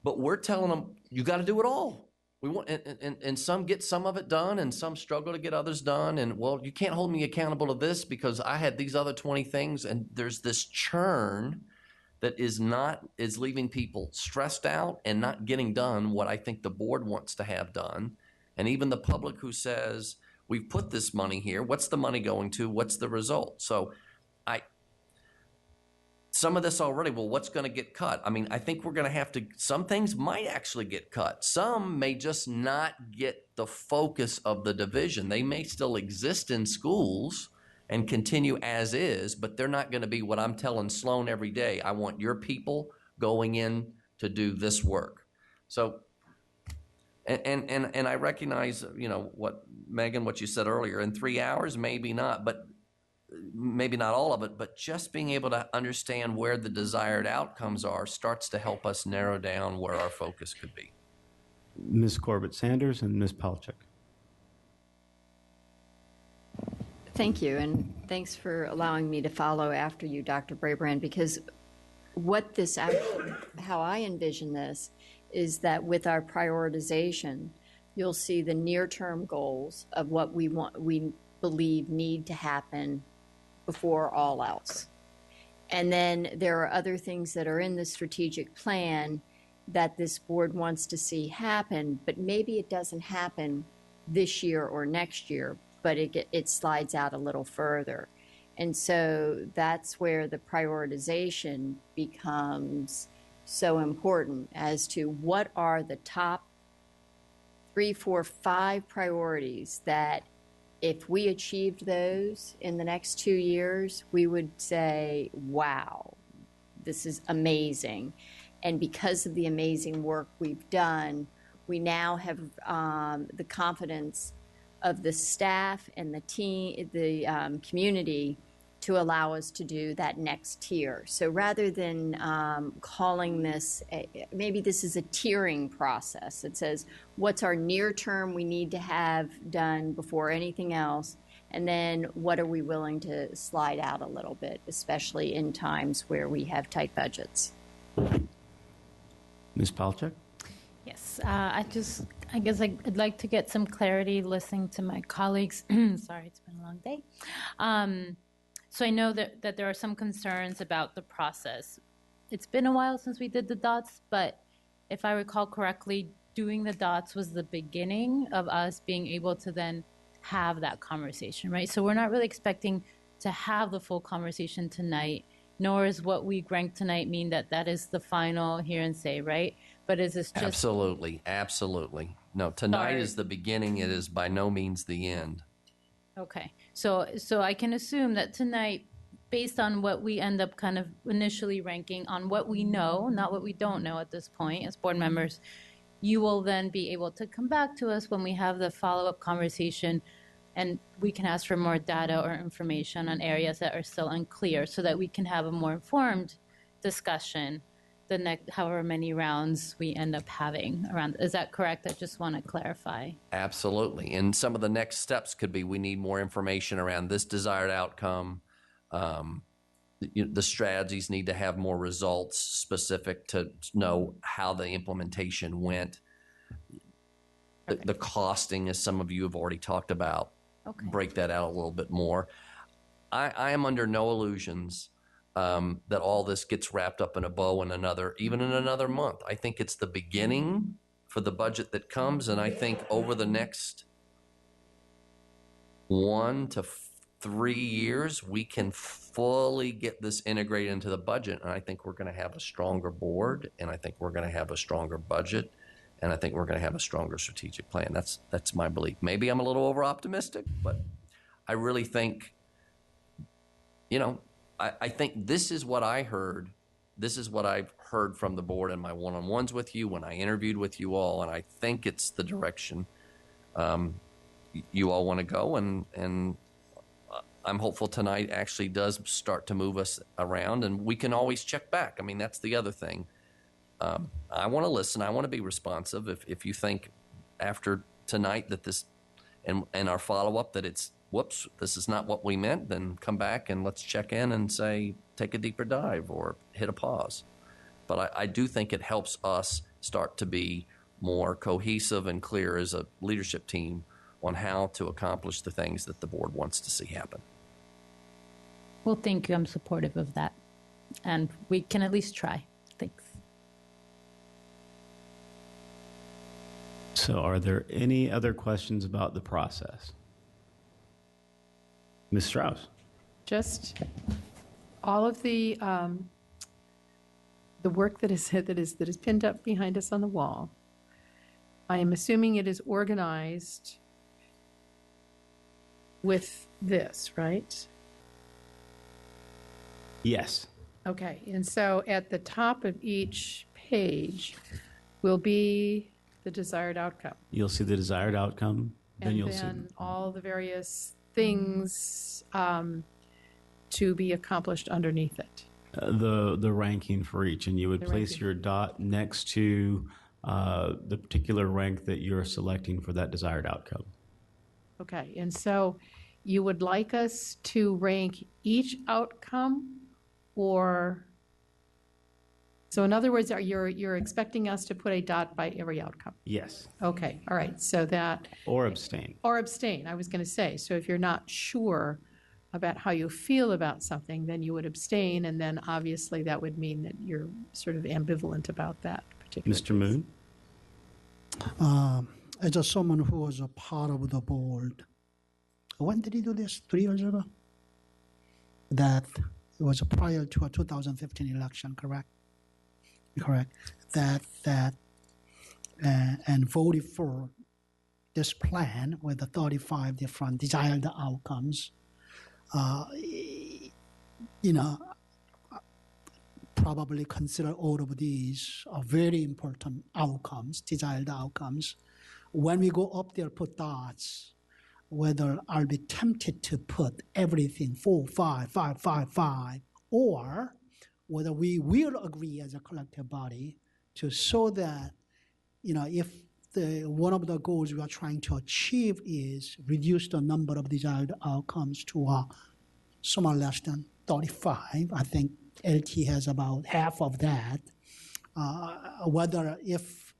But we're telling them, you got to do it all. We want, and some get some of it done, and some struggle to get others done. And, well, you can't hold me accountable to this because I had these other 20 things. And there's this churn that is leaving people stressed out and not getting done what I think the board wants to have done. And even the public who says, we've put this money here. What's the money going to? What's the result? So some of this already. Well, what's going to get cut? I mean, I think we're going to have to, some things might actually get cut. Some may just not get the focus of the division. They may still exist in schools and continue as is, but they're not going to be what I'm telling Sloan every day. I want your people going in to do this work. So, and I recognize, what Megan, what you said earlier, in 3 hours, maybe not, but maybe not all of it, but just being able to understand where the desired outcomes are starts to help us narrow down where our focus could be.
Ms. Corbett-Sanders and Ms. Palchik.
Thank you, and thanks for allowing me to follow after you, Dr. Brabrand, because how I envision this is that with our prioritization, you'll see the near-term goals of what we believe need to happen before all else. And then there are other things that are in the strategic plan that this board wants to see happen, but maybe it doesn't happen this year or next year, but it slides out a little further. And so that's where the prioritization becomes so important as to what are the top 3, 4, 5 priorities that if we achieved those in the next 2 years, we would say, wow, this is amazing. And because of the amazing work we've done, we now have the confidence of the staff and the team, the community, to allow us to do that next tier. So rather than calling this, maybe this is a tiering process. It says, what's our near term we need to have done before anything else? And then what are we willing to slide out a little bit, especially in times where we have tight budgets?
Ms. Palchik?
Yes, I guess I'd like to get some clarity listening to my colleagues. Sorry, it's been a long day. So I know that there are some concerns about the process. It's been a while since we did the dots, but if I recall correctly, doing the dots was the beginning of us being able to then have that conversation, right? So we're not really expecting to have the full conversation tonight, nor is what we ranked tonight mean that is the final hear and say, right? But is this just...
Absolutely. No, tonight is the beginning. It is by no means the end.
Okay, so I can assume that tonight, based on what we end up kind of initially ranking on what we know, not what we don't know at this point as board members, you will then be able to come back to us when we have the follow-up conversation and we can ask for more data or information on areas that are still unclear so that we can have a more informed discussion the next however many rounds we end up having around. Is that correct? I just want to clarify.
Absolutely. And some of the next steps could be we need more information around this desired outcome. The strategies need to have more results specific to know how the implementation went. The costing, as some of you have already talked about, break that out a little bit more. I am under no illusions that all this gets wrapped up in a bow in even in another month. I think it's the beginning for the budget that comes, and I think over the next 1 to 3 years, we can fully get this integrated into the budget, and I think we're going to have a stronger board, and I think we're going to have a stronger budget, and I think we're going to have a stronger strategic plan. That's my belief. Maybe I'm a little over-optimistic, but I really think, I think this is what I heard. This is what I've heard from the board in my one-on-ones with you, when I interviewed with you all, and I think it's the direction you all want to go, and I'm hopeful tonight actually does start to move us around, and we can always check back. I mean, that's the other thing. I want to listen. I want to be responsive. If you think after tonight that this, and our follow-up, that it's, whoops, this is not what we meant, then come back and let's check in and say, take a deeper dive or hit a pause. But I do think it helps us start to be more cohesive and clear as a leadership team on how to accomplish the things that the board wants to see happen.
Well, thank you. I'm supportive of that. And we can at least try. Thanks.
So are there any other questions about the process? Ms. Strauss?
Just all of the the work that is pinned up behind us on the wall, I am assuming it is organized with this, right?
Yes.
Okay, and so at the top of each page will be the desired outcome.
You'll see the desired outcome. Then
And
you'll see
then all the various things to be accomplished underneath it.
the ranking for each, and you would
The
place
ranking.
your dot next to the particular rank that you're selecting for that desired outcome.
Okay, and so you would like us to rank each outcome, or, so in other words, you're expecting us to put a dot by every outcome?
Yes.
Okay, all right, so that,
Or abstain.
or abstain, I was going to say. So if you're not sure about how you feel about something, then you would abstain, and then obviously that would mean that you're sort of ambivalent about that particular.
Mr. Moon?
As someone who was a part of the board, when did he do this? 3 years ago? That it was prior to a 2015 election, correct? Correct. And voted for this plan with the 35 different desired outcomes. Probably consider all of these are very important outcomes, desired outcomes. When we go up there, put dots, whether I'll be tempted to put everything 4, 5, 5, 5, 5, or whether we will agree as a collective body to show that, if one of the goals we are trying to achieve is reduce the number of desired outcomes to somewhat less than 35. I think LT has about half of that. Whether if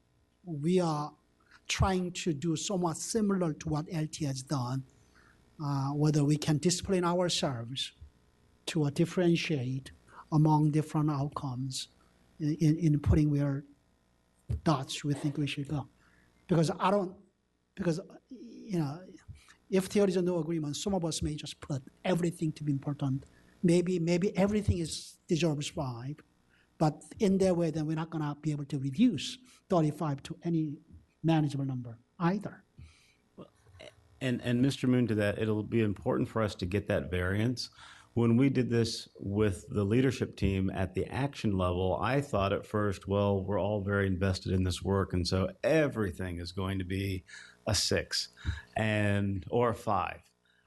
we are trying to do somewhat similar to what LT has done, whether we can discipline ourselves to differentiate among different outcomes in putting where dots we think we should go. Because if there is no agreement, some of us may just put everything to be important. Maybe everything deserves 5, but in that way, then we're not going to be able to reduce 35 to any manageable number either.
And Mr. Moon, to that, it'll be important for us to get that variance. When we did this with the leadership team at the action level, I thought at first, well, we're all very invested in this work, and so everything is going to be a 6 or a 5.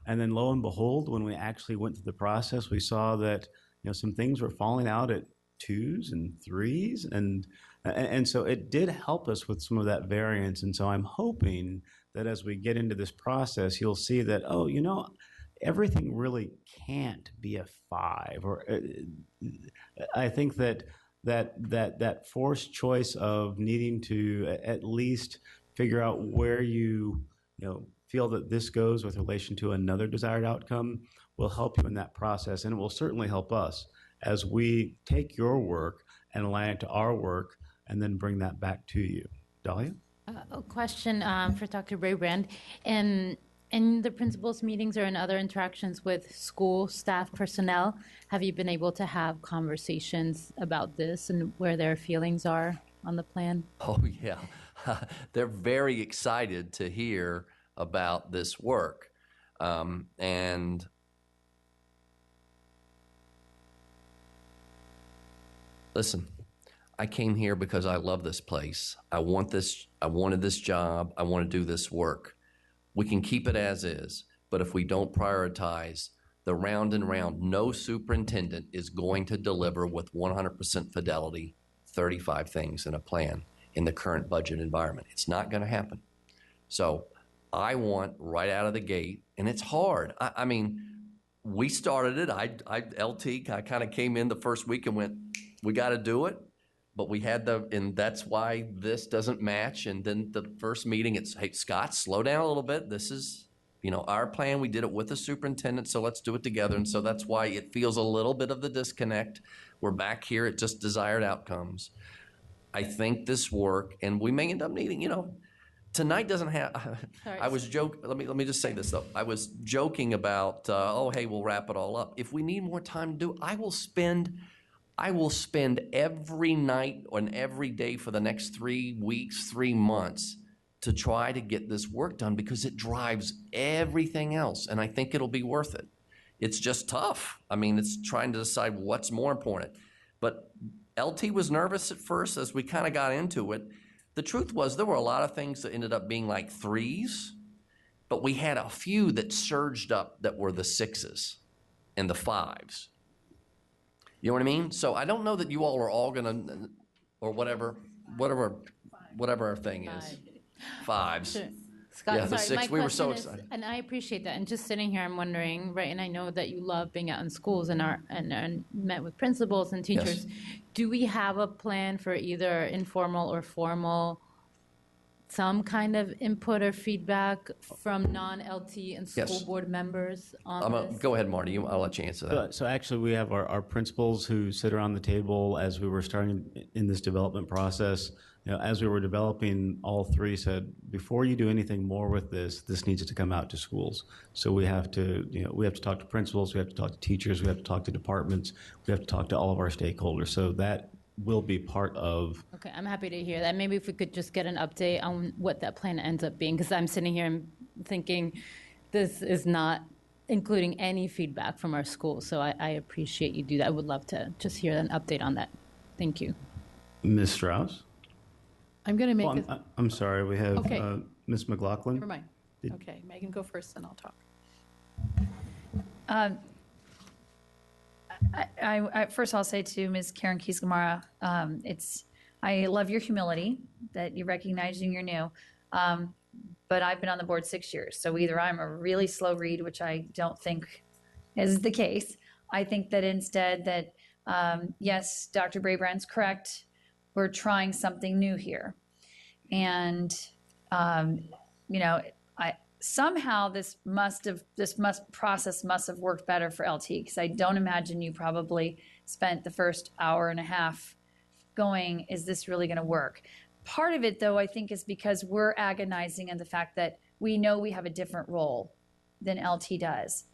And then lo and behold, when we actually went through the process, we saw that some things were falling out at 2s and 3s, and so it did help us with some of that variance. And so I'm hoping that as we get into this process, you'll see that, everything really can't be a 5. Or I think that forced choice of needing to at least figure out where you feel that this goes with relation to another desired outcome will help you in that process, and it will certainly help us as we take your work and align it to our work and then bring that back to you. Dahlia?
A question for Dr. Braybrand. In the principals' meetings or in other interactions with school staff personnel, have you been able to have conversations about this and where their feelings are on the plan?
Oh, yeah. They're very excited to hear about this work. And listen, I came here because I love this place. I wanted this job. I want to do this work. We can keep it as is, but if we don't prioritize the round and round, no superintendent is going to deliver with 100% fidelity 35 things in a plan in the current budget environment. It's not going to happen. So I want right out of the gate, and it's hard. I mean, we started it. I kind of came in the first week and went, we got to do it. But we had and that's why this doesn't match. And then the first meeting, it's, hey, Scott, slow down a little bit. This is, our plan. We did it with the superintendent, so let's do it together. And so that's why it feels a little bit of the disconnect. We're back here at just desired outcomes. I think this work, and we may end up needing, tonight doesn't have, I was joking, let me just say this though. I was joking about, hey, we'll wrap it all up. If we need more time to do it, I will spend every night and every day for the next 3 weeks, 3 months to try to get this work done because it drives everything else, and I think it'll be worth it. It's just tough. I mean, it's trying to decide what's more important. But LT was nervous at first as we kind of got into it. The truth was there were a lot of things that ended up being like 3s, but we had a few that surged up that were the 6s and the 5s. You know what I mean? So I don't know that you all are all gonna, or whatever our thing is. 5s.
Sure. Scott,
Yeah, the
sorry, my
6, we were so
question is-
excited.
and I appreciate that. And just sitting here, I'm wondering, right? And I know that you love being out in schools and met with principals and teachers. Do we have a plan for either informal or formal, some kind of input or feedback from non-LT and school
Yes.
board members on this?
Go ahead, Marty. I'll let you answer that.
So actually, we have our principals who sit around the table as we were starting in this development process. You know, as we were developing, all 3 said, before you do anything more with this, this needs to come out to schools. So we have to talk to principals, we have to talk to teachers, we have to talk to departments, we have to talk to all of our stakeholders. So that will be part of.
Okay, I'm happy to hear that. Maybe if we could just get an update on what that plan ends up being, because I'm sitting here and thinking this is not including any feedback from our schools. So I appreciate you do that. I would love to just hear an update on that. Thank you.
Ms. Strauss?
I'm going to make
Well, I'm sorry, we have
Okay.
Ms. McLaughlin.
Never mind. Okay, Megan, go first, and I'll talk.
First, I'll say to Ms. Karen Keys-Gamarra, I love your humility that you're recognizing you're new. But I've been on the board 6 years, so either I'm a really slow read, which I don't think is the case. I think that instead that, yes, Dr. Brabrand's correct. We're trying something new here. And, somehow this process must have worked better for LT, because I don't imagine you probably spent the first hour and a half going, is this really going to work? Part of it, though, I think is because we're agonizing at the fact that we know we have a different role than LT does.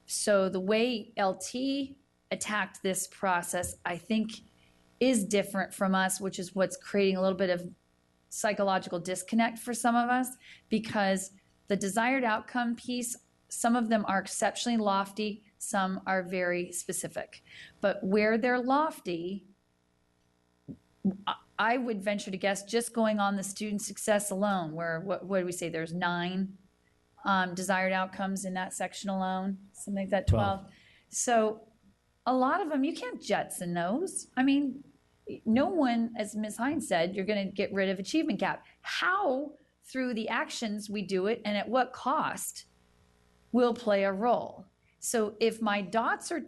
So the way LT attacked this process, I think, is different from us, which is what's creating a little bit of psychological disconnect for some of us, because the desired outcome piece, some of them are exceptionally lofty, some are very specific. But where they're lofty, I would venture to guess, just going on the student success alone, where, what do we say, there's 9 desired outcomes in that section alone, something like that, 12. So a lot of them, you can't jetson those. I mean, no one, as Ms. Hines said, you're going to get rid of achievement gap. How, through the actions we do it, and at what cost, will play a role. So if my dots are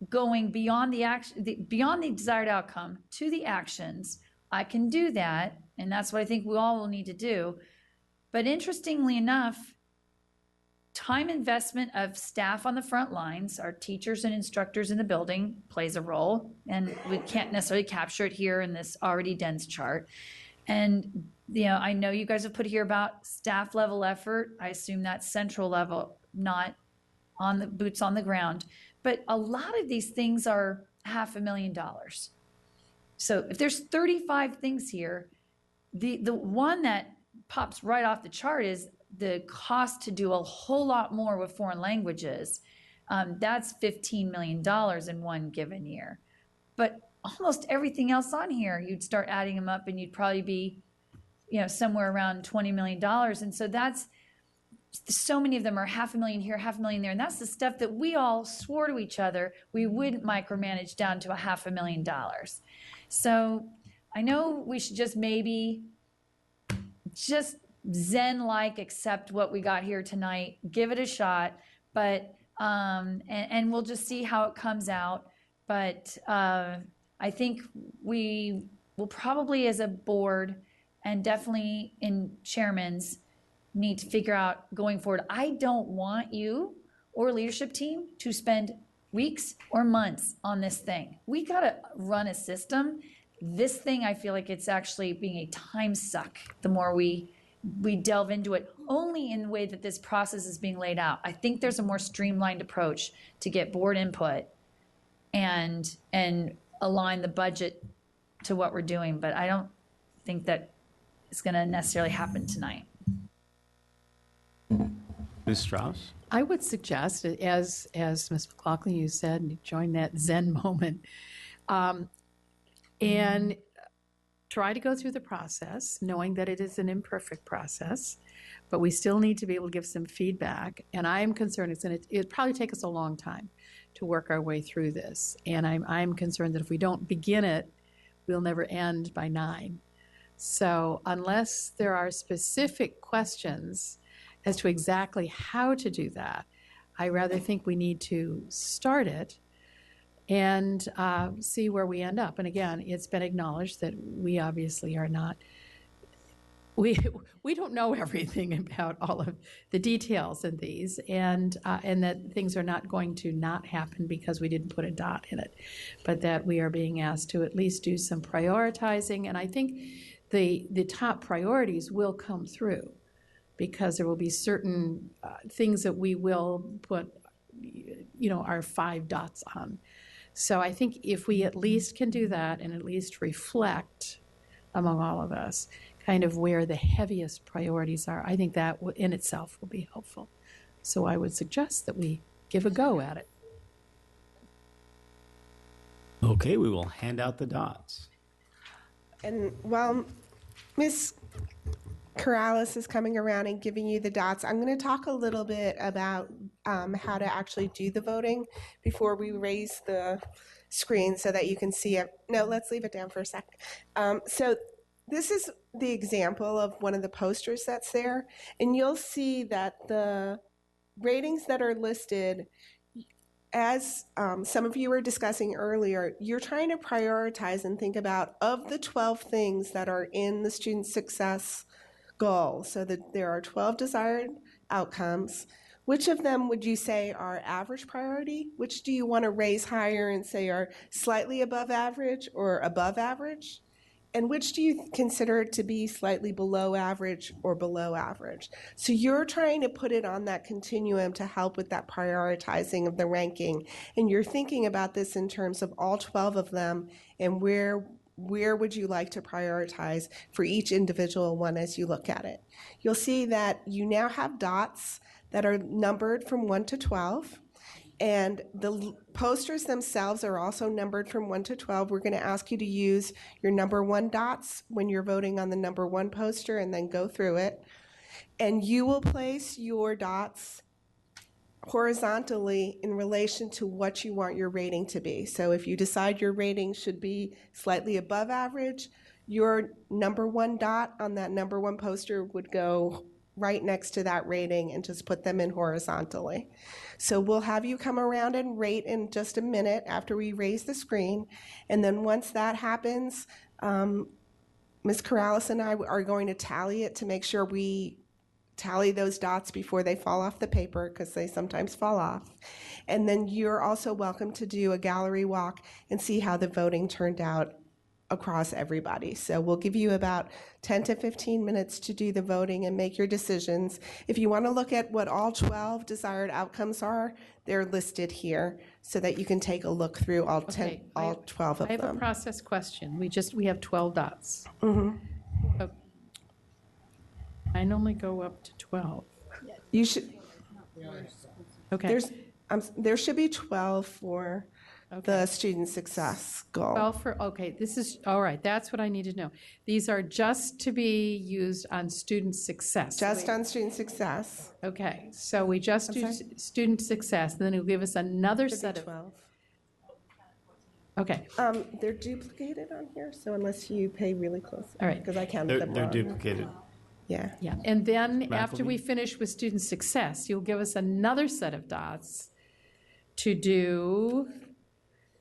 going beyond the action, beyond the desired outcome to the actions, I can do that, and that's what I think we all will need to do. But interestingly enough, time investment of staff on the front lines, our teachers and instructors in the building, plays a role, and we can't necessarily capture it here in this already dense chart. And I know you guys have put here about staff level effort. I assume that's central level, not on the boots on the ground. But a lot of these things are $500,000. So if there's 35 things here, the one that pops right off the chart is the cost to do a whole lot more with foreign languages. That's $15 million in one given year. But almost everything else on here, you'd start adding them up and you'd probably be, somewhere around $20 million. And so that's, so many of them are $500,000 here, $500,000 there. And that's the stuff that we all swore to each other we wouldn't micromanage down to $500,000. So I know we should just maybe just Zen-like accept what we got here tonight, give it a shot, but and we'll just see how it comes out. But I think we will probably, as a board and definitely in chairman's, need to figure out going forward. I don't want you or leadership team to spend weeks or months on this thing. We got to run a system. This thing, I feel like it's actually being a time suck the more we delve into it, only in the way that this process is being laid out. I think there's a more streamlined approach to get board input and align the budget to what we're doing. But I don't think that it's going to necessarily happen tonight.
Ms. Strauss?
I would suggest, as Ms. McLaughlin, you said, join that Zen moment, and try to go through the process, knowing that it is an imperfect process, but we still need to be able to give some feedback. And I am concerned it'll probably take us a long time to work our way through this. And I'm concerned that if we don't begin it, we'll never end by 9. So unless there are specific questions as to exactly how to do that, I rather think we need to start it and see where we end up. And again, it's been acknowledged that we obviously are not, we don't know everything about all of the details in these, and that things are not going to not happen because we didn't put a dot in it, but that we are being asked to at least do some prioritizing. And I think the top priorities will come through, because there will be certain things that we will put, our 5 dots on. So I think if we at least can do that and at least reflect among all of us kind of where the heaviest priorities are, I think that in itself will be helpful. So I would suggest that we give a go at it.
Okay, we will hand out the dots.
And while Ms. Corrales is coming around and giving you the dots, I'm going to talk a little bit about how to actually do the voting before we raise the screen so that you can see it. No, let's leave it down for a second. So this is the example of one of the posters that's there, and you'll see that the ratings that are listed, as some of you were discussing earlier, you're trying to prioritize and think about, of the 12 things that are in the student success goal, so that there are 12 desired outcomes. Which of them would you say are average priority? Which do you want to raise higher and say are slightly above average or above average? And which do you consider to be slightly below average or below average? So you're trying to put it on that continuum to help with that prioritizing of the ranking. And you're thinking about this in terms of all 12 of them, and where would you like to prioritize for each individual one as you look at it. You'll see that you now have dots that are numbered from 1 to 12. And the posters themselves are also numbered from 1 to 12. We're going to ask you to use your number 1 dots when you're voting on the number 1 poster, and then go through it. And you will place your dots horizontally in relation to what you want your rating to be. So if you decide your rating should be slightly above average, your number 1 dot on that number 1 poster would go right next to that rating, and just put them in horizontally. So we'll have you come around and rate in just a minute after we raise the screen. And then once that happens, Ms. Corrales and I are going to tally it to make sure we tally those dots before they fall off the paper, because they sometimes fall off. And then you're also welcome to do a gallery walk and see how the voting turned out across everybody. So we'll give you about 10 to 15 minutes to do the voting and make your decisions. If you want to look at what all 12 desired outcomes are, they're listed here so that you can take a look through all 12 of them.
I have a process question. We have 12 dots.
Mm-hmm.
I normally go up to 12.
You should.
Okay.
There should be 12 for the student success goal.
12 this is, all right, that's what I need to know. These are just to be used on student success.
Just on student success.
Okay, so we just do student success, then it'll give us another set of
12.
Okay.
They're duplicated on here, so unless you pay really close.
All right.
Because I counted them
They're
wrong.
duplicated.
Yeah.
Yeah, and then after
McElveen?
we finish with student success, you'll give us another set of dots to do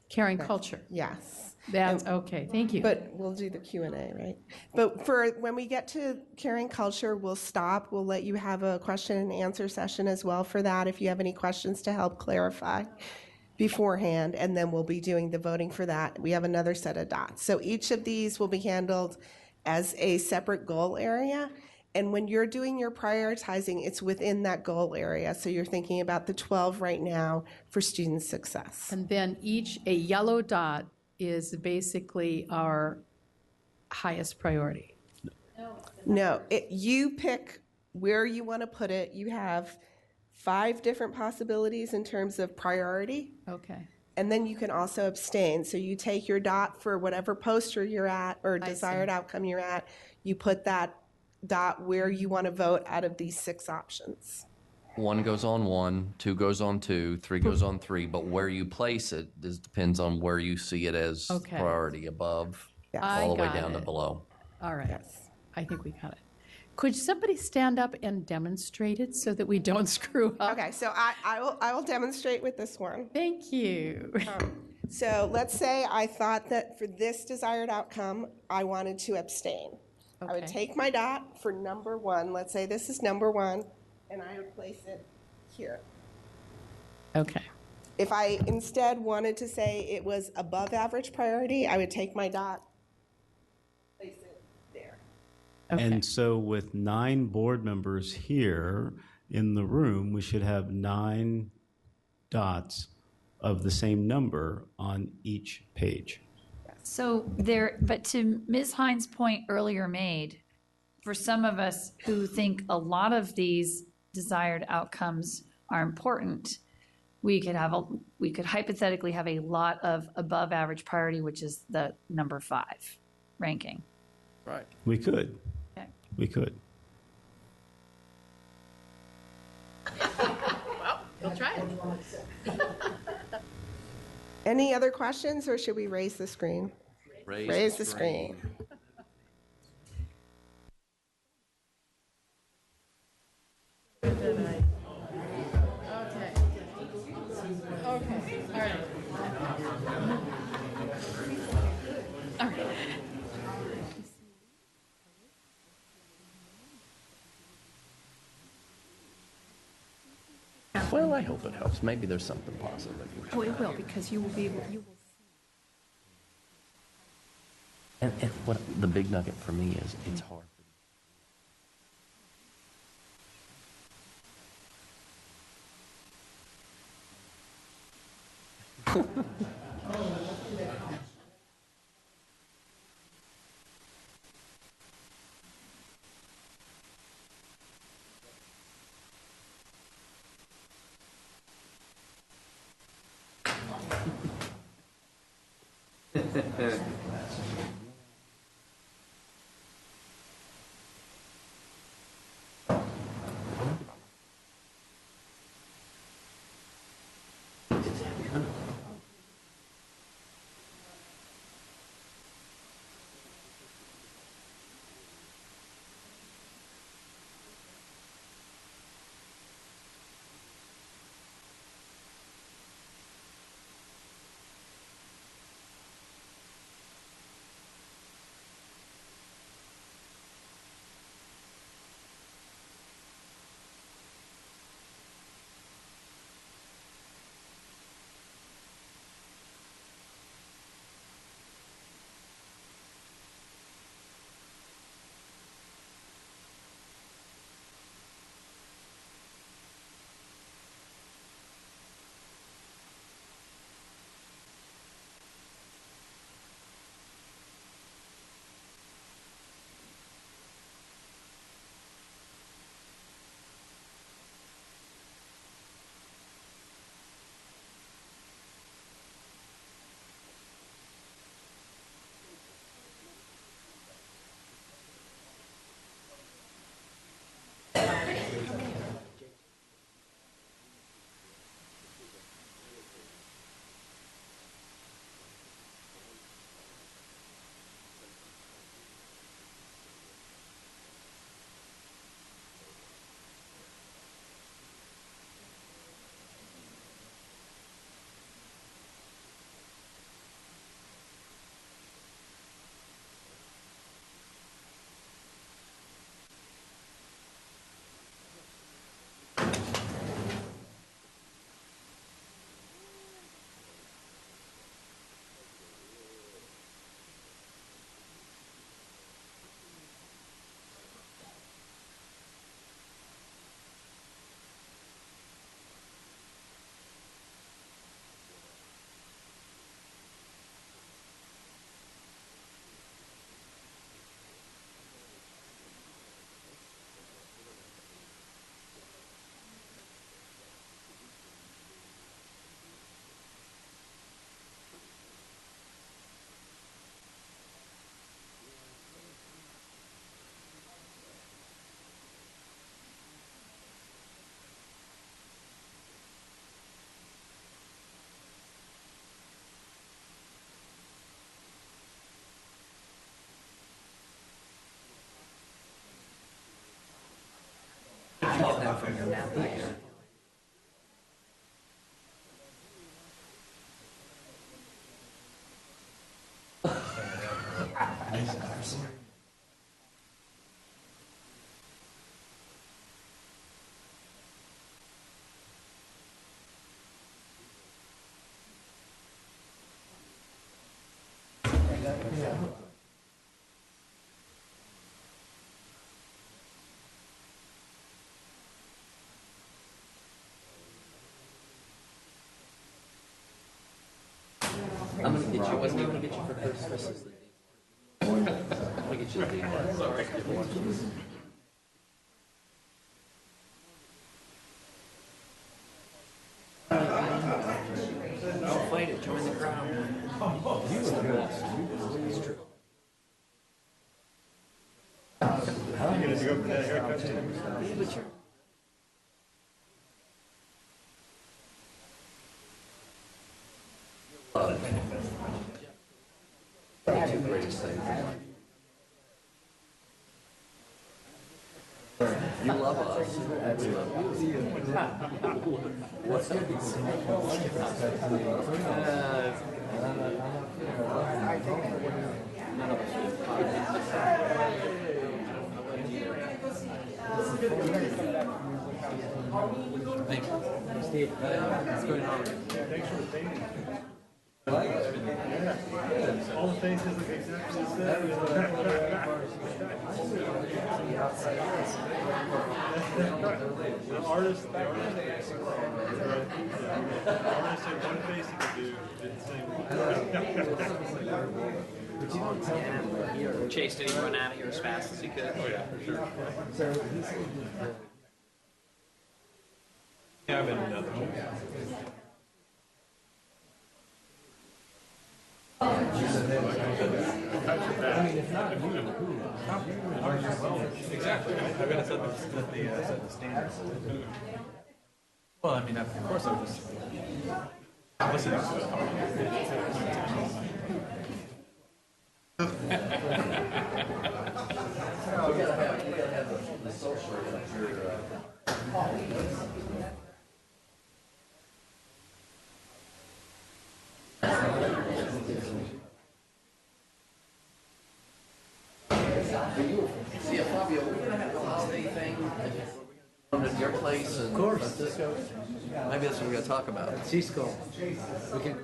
caring culture.
Yes.
That's okay, thank you.
But we'll do the Q&A, right? But for when we get to caring culture, we'll stop. We'll let you have a question and answer session as well for that if you have any questions to help clarify beforehand, and then we'll be doing the voting for that. We have another set of dots. So each of these will be handled as a separate goal area, And when you're doing your prioritizing, it's within that goal area. So you're thinking about the 12 right now for student success.
And then a yellow dot is basically our highest priority.
No, you pick where you want to put it. You have 5 different possibilities in terms of priority.
Okay.
And then you can also abstain. So you take your dot for whatever poster you're at or desired outcome you're at. You put that dot where you want to vote out of these 6 options.
1 goes on 1, 2 goes on 2, 3 goes on 3, but where you place it depends on where you see it as
Okay.
priority, above,
Yes.
all the way
I
down
got
to
it.
below.
All right.
Yes.
I think we got it. Could somebody stand up and demonstrate it so that we don't screw up?
Okay, so I will demonstrate with this one.
Thank you.
So let's say I thought that for this desired outcome, I wanted to abstain. I would
Okay.
take my dot for number 1. Let's say this is number 1, and I would place it here.
Okay.
If I instead wanted to say it was above average priority, I would take my dot, place it there.
Okay.
And so with 9 board members here in the room, we should have 9 dots of the same number on each page.
So but to Ms. Hines' point earlier made, for some of us who think a lot of these desired outcomes are important, we could hypothetically have a lot of above average priority, which is the number 5 ranking.
Right.
We could.
Okay.
We could.
Well, we'll try it.
Any other questions, or should we raise the screen?
Raise the
screen.
Okay. All right. All right.
Well, I hope it helps. Maybe there's something positive.
Oh, it will, because you will be able, you will.
And what the big nugget for me is, it's hard. I'm gonna get you. Wasn't even gonna get you for Christmas. I'm gonna get you the deal. Sorry. Don't fight it. Join the crowd. You were good. It's true.
I'm gonna go for that haircut too.
Two greatest things in life. You love us. We love you. What's Thank you. Steve, what's going on?
Thanks for the painting. All the faces look exactly the same. The artist had one face he could do, did the same.
Chase, did he run out of here as fast as he could?
Oh yeah, for sure. Yeah, I've been in another one. Exactly. I've got to set the standards. Well, I mean, of course, I was just listening to
We gotta have the social See, Fabio, we're gonna have the holiday thing at your place in Francisco. Maybe that's what we gotta talk about.
Cisco. We can.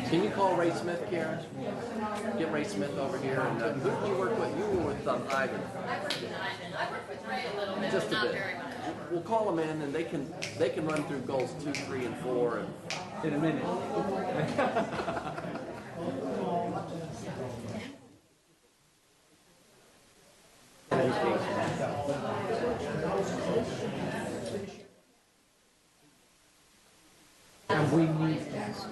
Can you call Ray Smith, Karen? Get Ray Smith over here. And who did you work with? You were with Ivan.
I worked with Ivan. I worked with Ray a little bit,
Just a
not
bit.
very much.
We'll call them in, and they can run through goals 2, 3, and 4, and
In a minute. And we need this.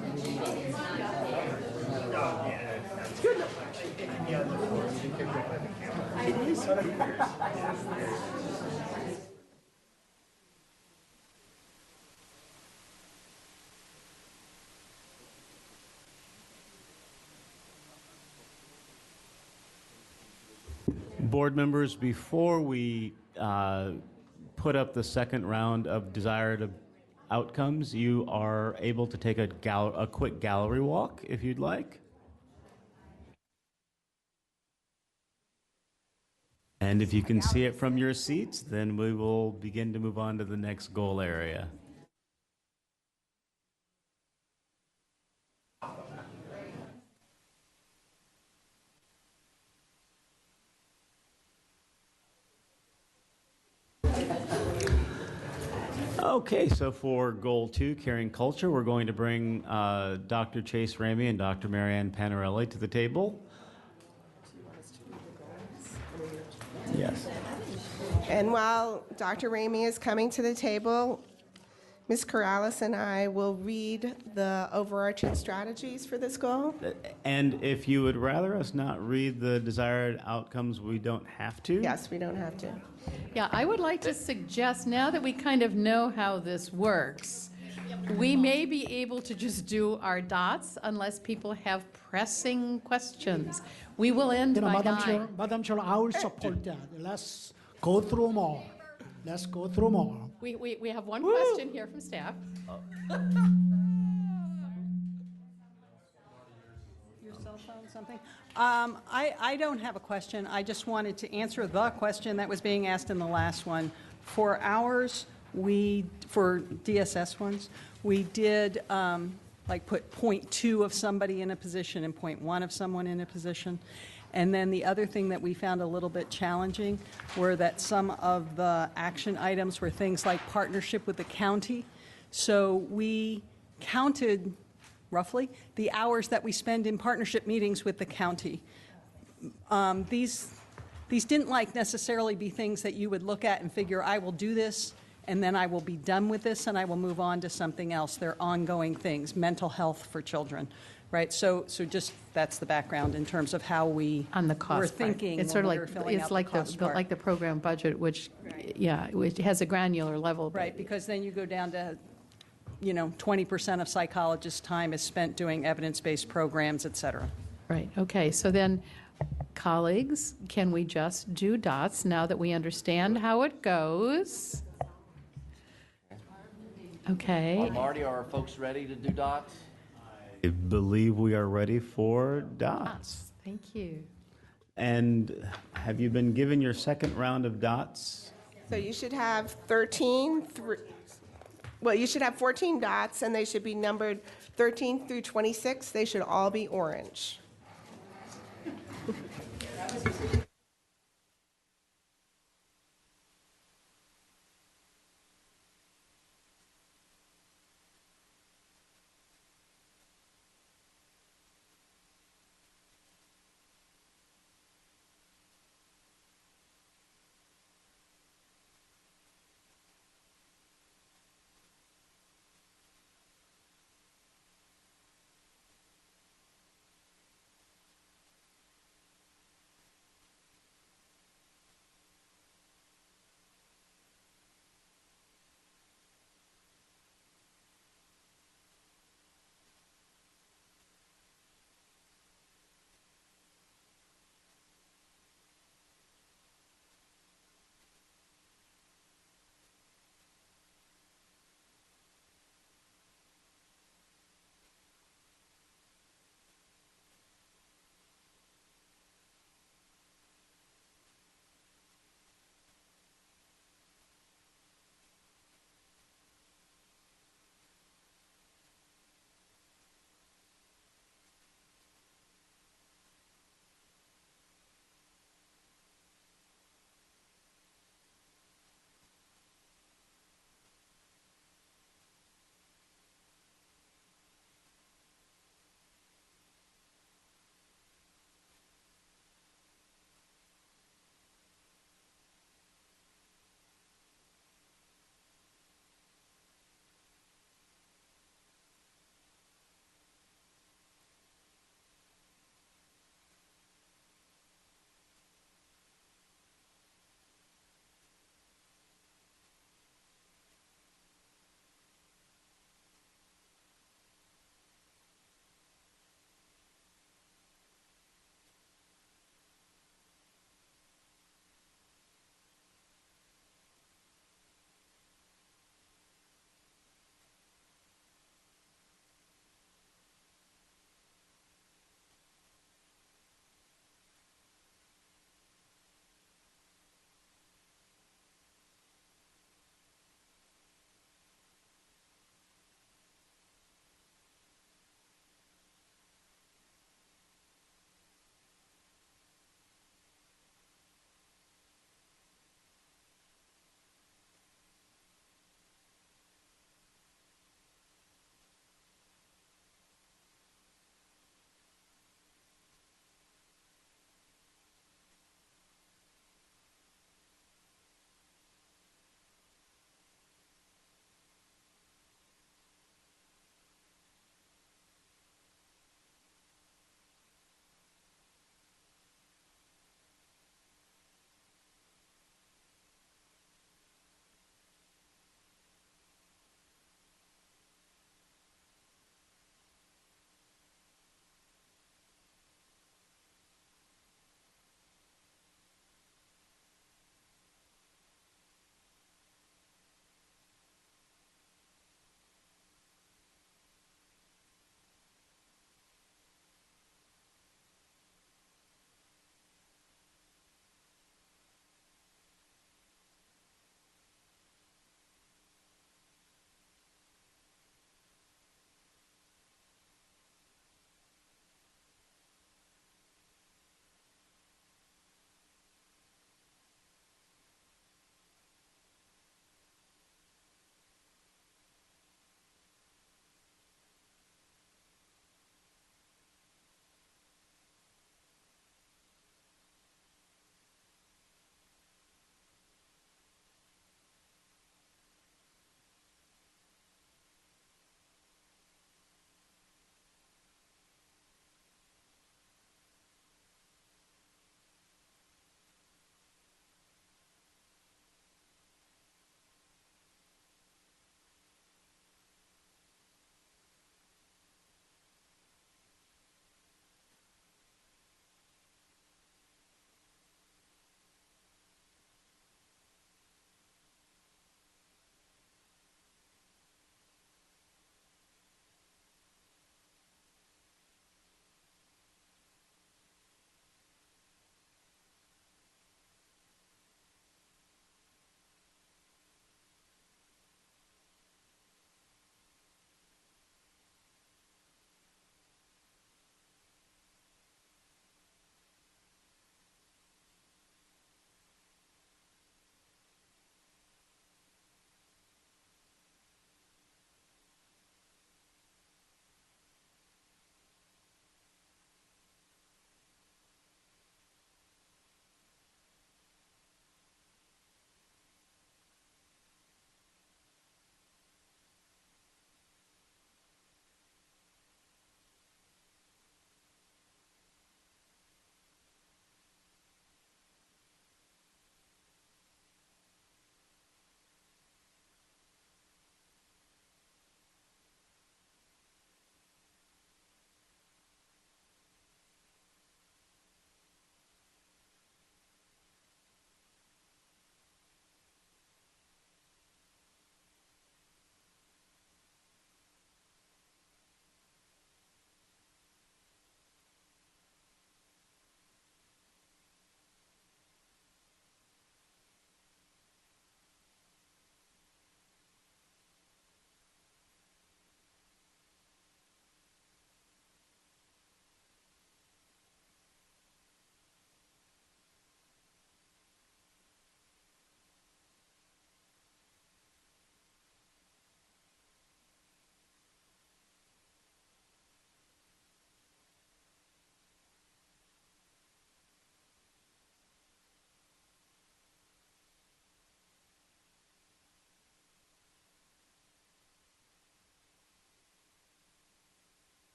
it's good.
Board members, before we put up the second round of desired outcomes, you are able to take a quick gallery walk if you'd like. And if you can see it from your seats, then we will begin to move on to the next goal area. Okay, so for goal 2, caring culture, we're going to bring Dr. Chase Ramey and Dr. Marianne Panarelli to the table. Yes.
And while Dr. Ramey is coming to the table, Ms. Corrales and I will read the overarching strategies for this goal.
And if you would rather us not read the desired outcomes, we don't have to.
Yes, we don't have to.
Yeah, I would like to suggest, now that we kind of know how this works, we may be able to just do our dots unless people have pressing questions. We will end by
Madam Chair, I will support that. Let's go through more. Let's go through more.
We have one question here from staff.
Your cell phone, something? I don't have a question. I just wanted to answer the question that was being asked in the last one. For ours, for DSS ones, we did like put point 2 of somebody in a position and point 1 of someone in a position. And then the other thing that we found a little bit challenging were that some of the action items were things like partnership with the county. So we counted roughly the hours that we spend in partnership meetings with the county. These didn't like necessarily be things that you would look at and figure, I will do this and then I will be done with this and I will move on to something else. They're ongoing things, mental health for children, right? So just that's the background in terms of how we
On the cost
were
part.
thinking.
It's sort of
when we were
like,
filling
it's
out
like
cost part.
like the program budget, which, yeah, which has a granular level.
Right, because then you go down to, 20% of psychologists' time is spent doing evidence-based programs, et cetera.
Right, okay, so then, colleagues, can we just do dots now that we understand how it goes? Okay.
Marty, are folks ready to do dots?
I believe we are ready for dots.
Thank you.
And have you been given your second round of dots?
So you should have 13, you should have 14 dots, and they should be numbered 13 through 26. They should all be orange.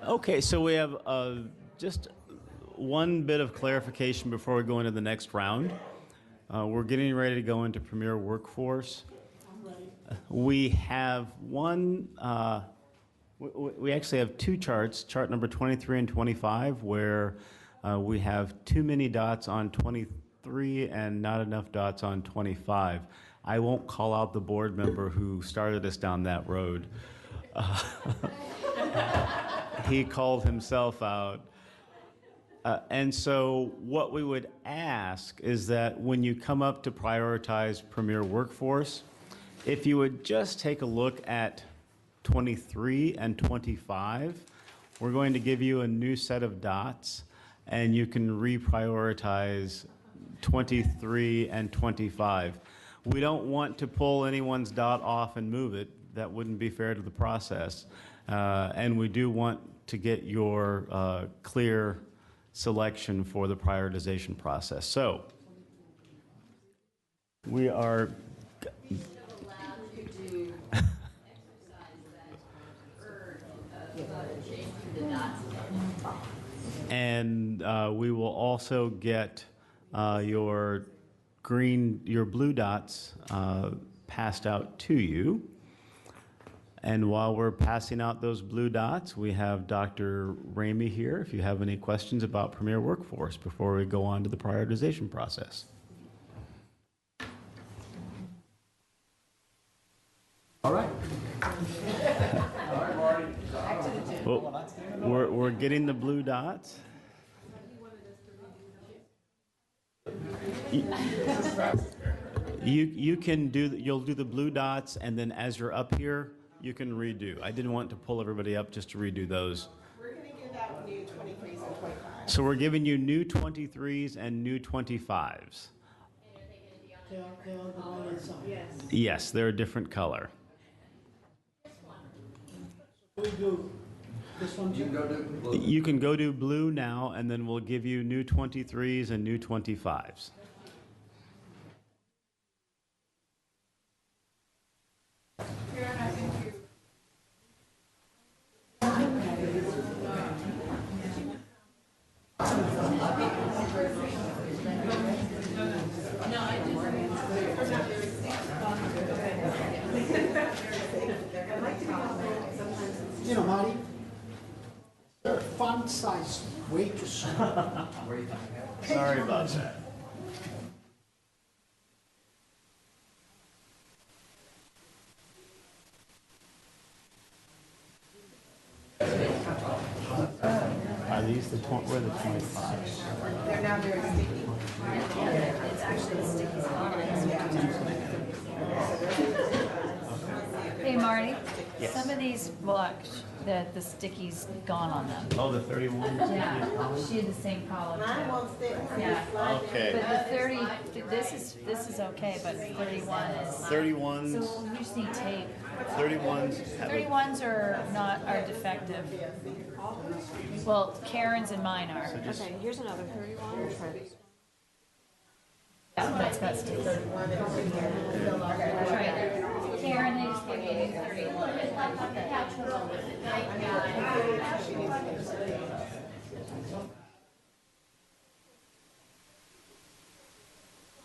Okay, so we have just one bit of clarification before we go into the next round. We're getting ready to go into Premier Workforce. We have we actually have two charts, chart number 23 and 25, where we have too many dots on 23 and not enough dots on 25. I won't call out the board member who started us down that road. He called himself out. And so what we would ask is that when you come up to prioritize Premier Workforce, if you would just take a look at 23 and 25, we're going to give you a new set of dots, and you can reprioritize 23 and 25. We don't want to pull anyone's dot off and move it. That wouldn't be fair to the process. And we do want to get your clear selection for the prioritization process. So we are and we will also get your blue dots passed out to you. And while we're passing out those blue dots, we have Dr. Ramey here if you have any questions about Premier Workforce before we go on to the prioritization process.
All right.
Well, we're getting the blue dots. You can you'll do the blue dots, and then as you're up here, you can redo. I didn't want to pull everybody up just to redo those.
We're going to give out new 23s and 25s.
So we're giving you new 23s and new 25s. Yes, they're a different color. You can go do blue now, and then we'll give you new 23s and new 25s.
You know, Marty, their font size way too small.
Sorry about that. Are these the 25s?
They're now very sticky.
It's actually sticky. Hey, Marty.
Yes.
Some of these books, the sticky's gone on them.
Oh, the 31s?
Yeah, she had the same problem
Mine
too.
won't stick.
Yeah.
Okay.
But the 30, this is okay, but 31 is.
31s.
So we just need tape.
31s.
31s are defective. Well, Karen's and mine are.
Okay, here's another 31. Try this.
Yeah, that's got sticky. That's right. Karen, they just gave me 31.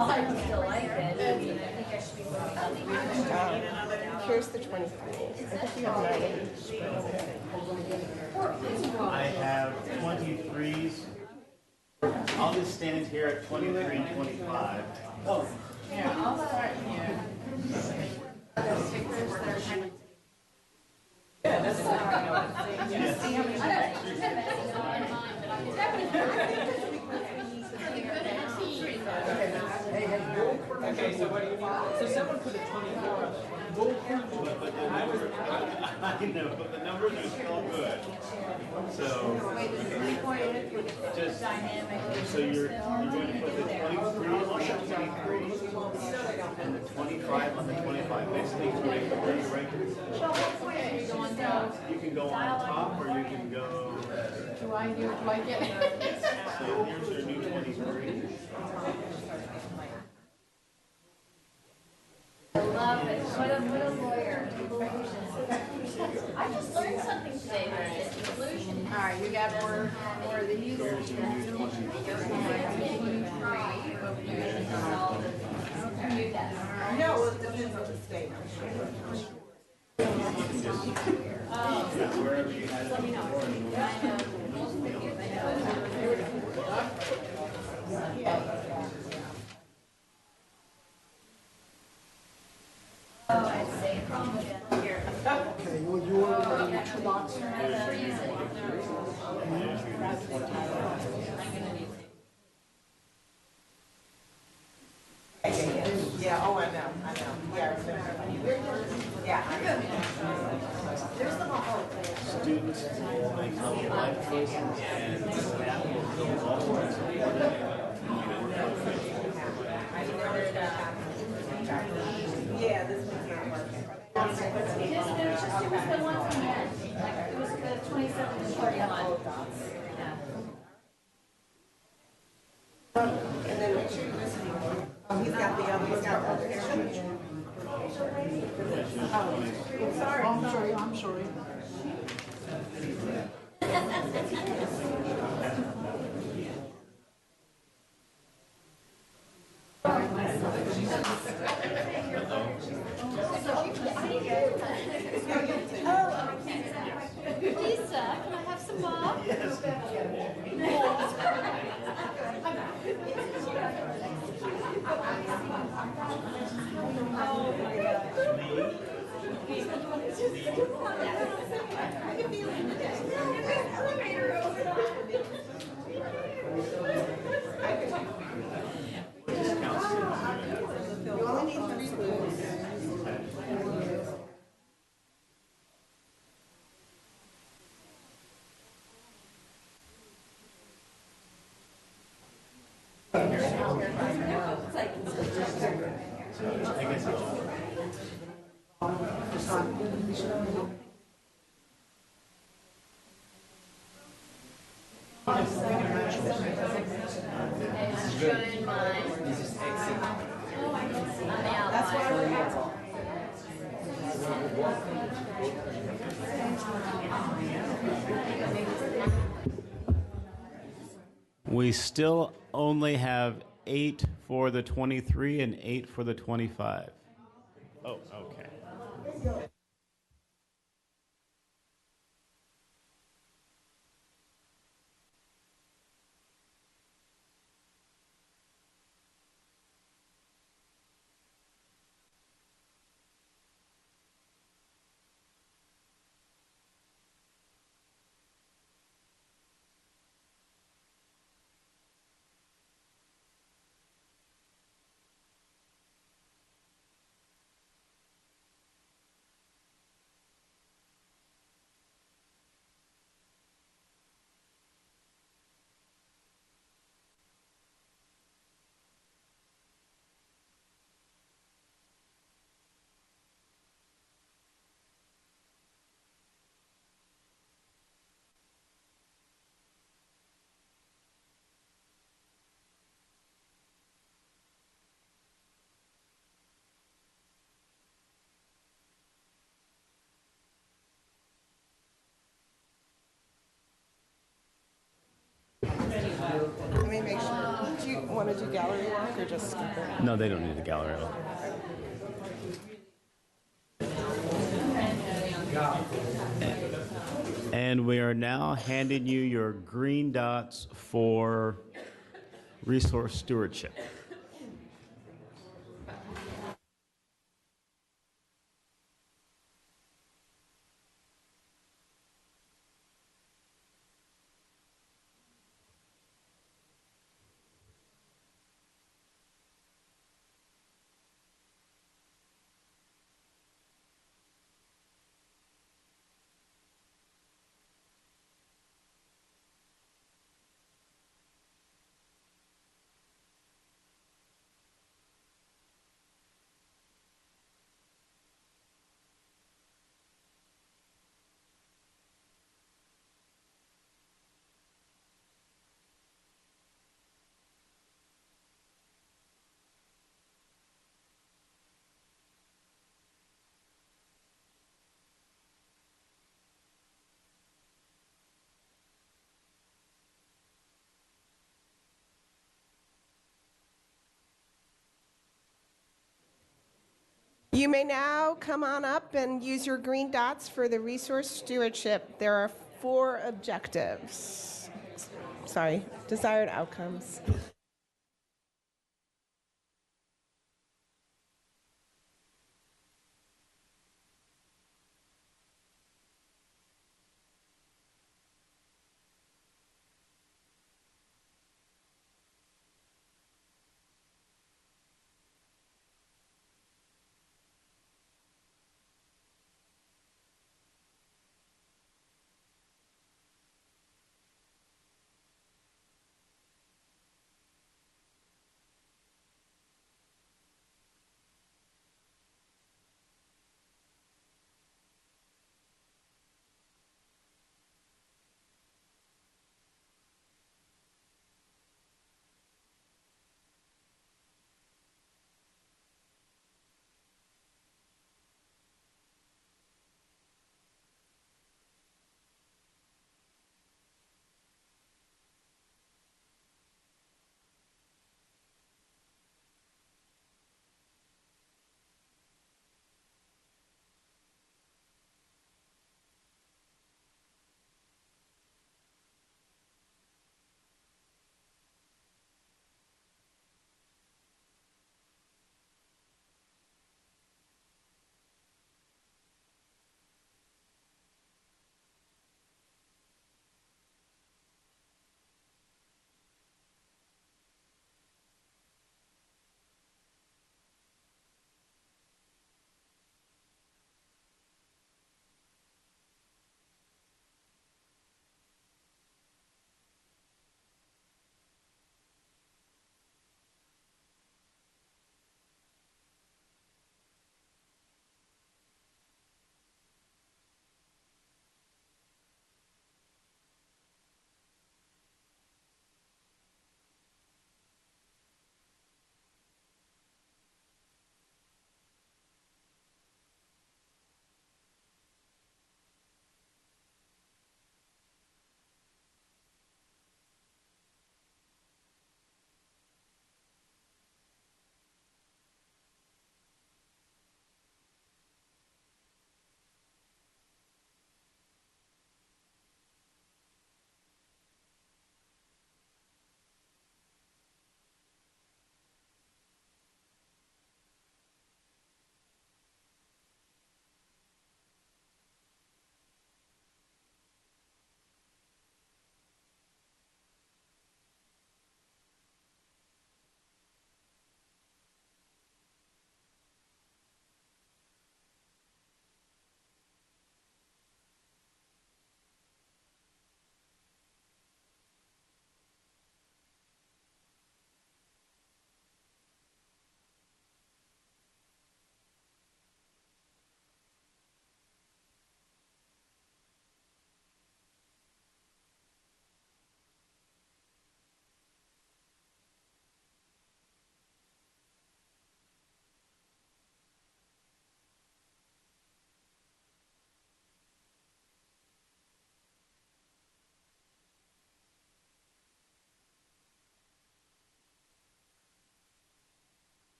I still like it. I mean, I think I should be moving on the
Here's the 25s. I think you have 9 each.
I have 23s. I'll just stand here at 23 and 25. Oh,
Yeah, I'll start here.
Okay, so what do you need? So someone put a 24 on
I know, but the numbers are still good. So, just, so you're going to put the 23 on the 23 and the 25 on the 25. Basically, where you rank it. You can go on top or you can go.
Do I get it?
So here's your new 23.
I love it. What a lawyer.
I just learned something today. There's inclusion.
All right, you got more of these?
No, it depends on the state.
Okay, your two dots.
Yeah, oh, I know. Yeah, I remember. Yeah, I know. There's the whole thing.
Students will make life choices and staff will build all
Yeah, this one's not working.
The one from then, like, it was the 27th and 31.
And then make sure you're listening. Oh, he's got the other, he's got other hair. Oh, sorry.
I'm sorry.
Lisa, can I have some more?
You only need 3 blues.
We still only have 8 for the 23 and 8 for the 25. Oh, okay.
Let me make sure. Do you want to do gallery walk or just skip it?
No, they don't need the gallery. And we are now handing you your green dots for resource stewardship.
You may now come on up and use your green dots for the resource stewardship. There are 4 objectives. Sorry, desired outcomes.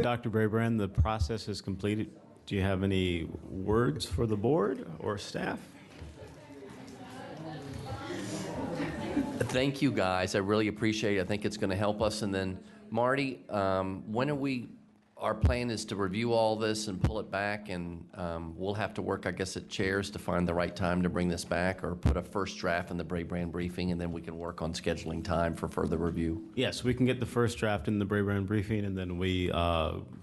Dr. Brabrand, the process is completed. Do you have any words for the board or staff?
Thank you, guys. I really appreciate it. I think it's going to help us. And then, Marty, when are we our plan is to review all this and pull it back, and we'll have to work, I guess, at chairs to find the right time to bring this back, or put a first draft in the Brand briefing, and then we can work on scheduling time for further review.
Yes, we can get the first draft in the Braybrand briefing, and then we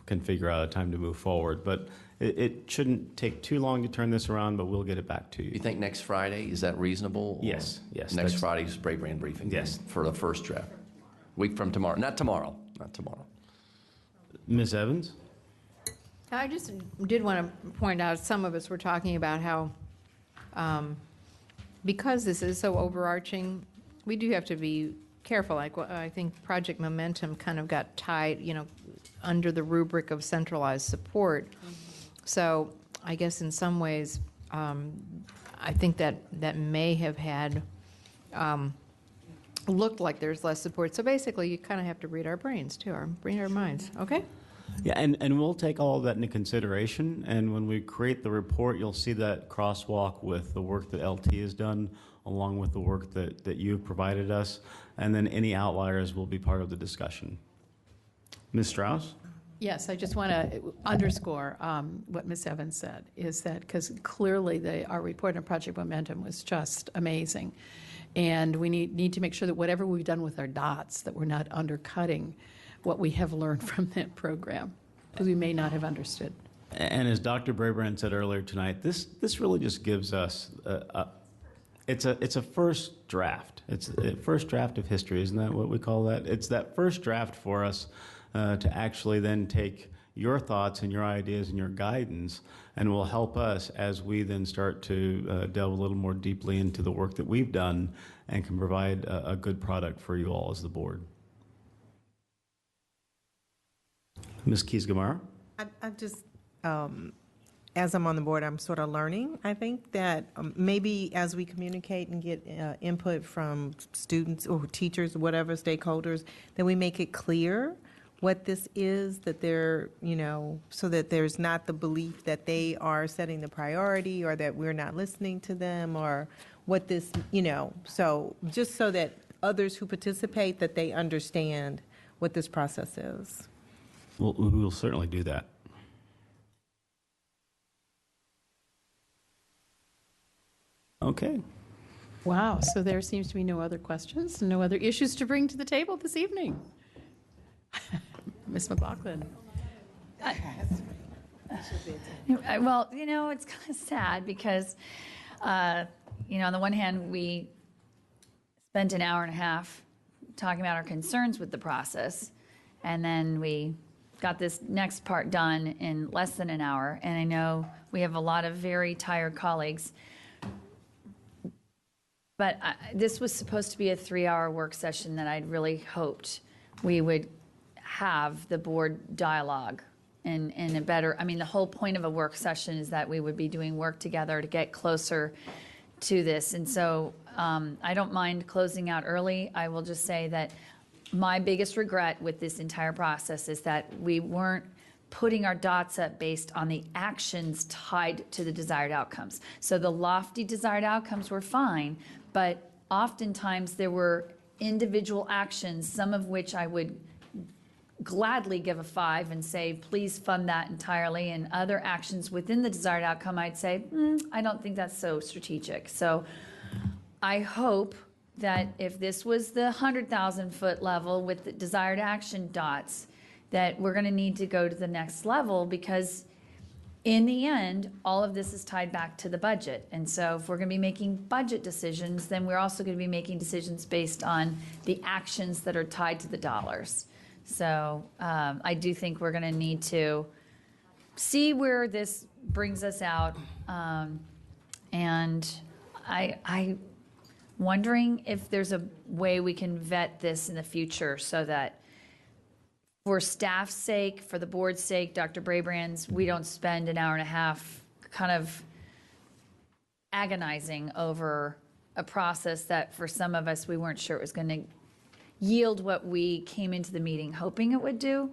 can figure out a time to move forward. But it shouldn't take too long to turn this around, but we'll get it back to you.
You think next Friday, is that reasonable?
Yes, yes.
Next Friday's Brand briefing?
Yes.
For the first draft. Week from tomorrow. Not tomorrow.
Ms. Evans?
I just did want to point out, some of us were talking about how, because this is so overarching, we do have to be careful. Like, I think Project Momentum kind of got tied, under the rubric of centralized support. So I guess in some ways, I think that may have had, looked like there's less support. So basically, you kind of have to read our brains, too, read our minds, okay?
Yeah, and we'll take all of that into consideration, and when we create the report, you'll see that crosswalk with the work that LT has done, along with the work that you've provided us, and then any outliers will be part of the discussion. Ms. Strauss?
Yes, I just want to underscore what Ms. Evans said, is that because clearly our report on Project Momentum was just amazing. And we need to make sure that whatever we've done with our dots, that we're not undercutting what we have learned from that program, because we may not have understood.
And as Dr. Braybrand said earlier tonight, this really just gives us it's a first draft. It's a first draft of history, isn't that what we call that? It's that first draft for us to actually then take your thoughts and your ideas and your guidance, and will help us as we then start to delve a little more deeply into the work that we've done, and can provide a good product for you all as the board. Ms. Keys-Gamarra?
I just, as I'm on the board, I'm sort of learning. I think that maybe as we communicate and get input from students or teachers, whatever stakeholders, that we make it clear what this is, that they're, so that there's not the belief that they are setting the priority, or that we're not listening to them, or what this, so just so that others who participate, that they understand what this process is.
Well, we will certainly do that. Okay.
Wow, so there seems to be no other questions, no other issues to bring to the table this evening. Ms. McLaughlin.
Well, it's kind of sad because, on the one hand, we spent an hour and a half talking about our concerns with the process, and then we got this next part done in less than an hour. And I know we have a lot of very tired colleagues, but this was supposed to be a 3-hour work session that I'd really hoped we would have the board dialogue in a better, the whole point of a work session is that we would be doing work together to get closer to this. And so I don't mind closing out early. I will just say that my biggest regret with this entire process is that we weren't putting our dots up based on the actions tied to the desired outcomes. So the lofty desired outcomes were fine, but oftentimes there were individual actions, some of which I would gladly give a 5 and say, please fund that entirely, and other actions within the desired outcome, I'd say, I don't think that's so strategic. So I hope that if this was the 100,000 foot level with the desired action dots, that we're going to need to go to the next level, because in the end, all of this is tied back to the budget. And so if we're going to be making budget decisions, then we're also going to be making decisions based on the actions that are tied to the dollars. So I do think we're going to need to see where this brings us out. And I'm wondering if there's a way we can vet this in the future so that for staff's sake, for the board's sake, Dr. Braybrand's, we don't spend an hour and a half kind of agonizing over a process that for some of us, we weren't sure it was going to yield what we came into the meeting hoping it would do.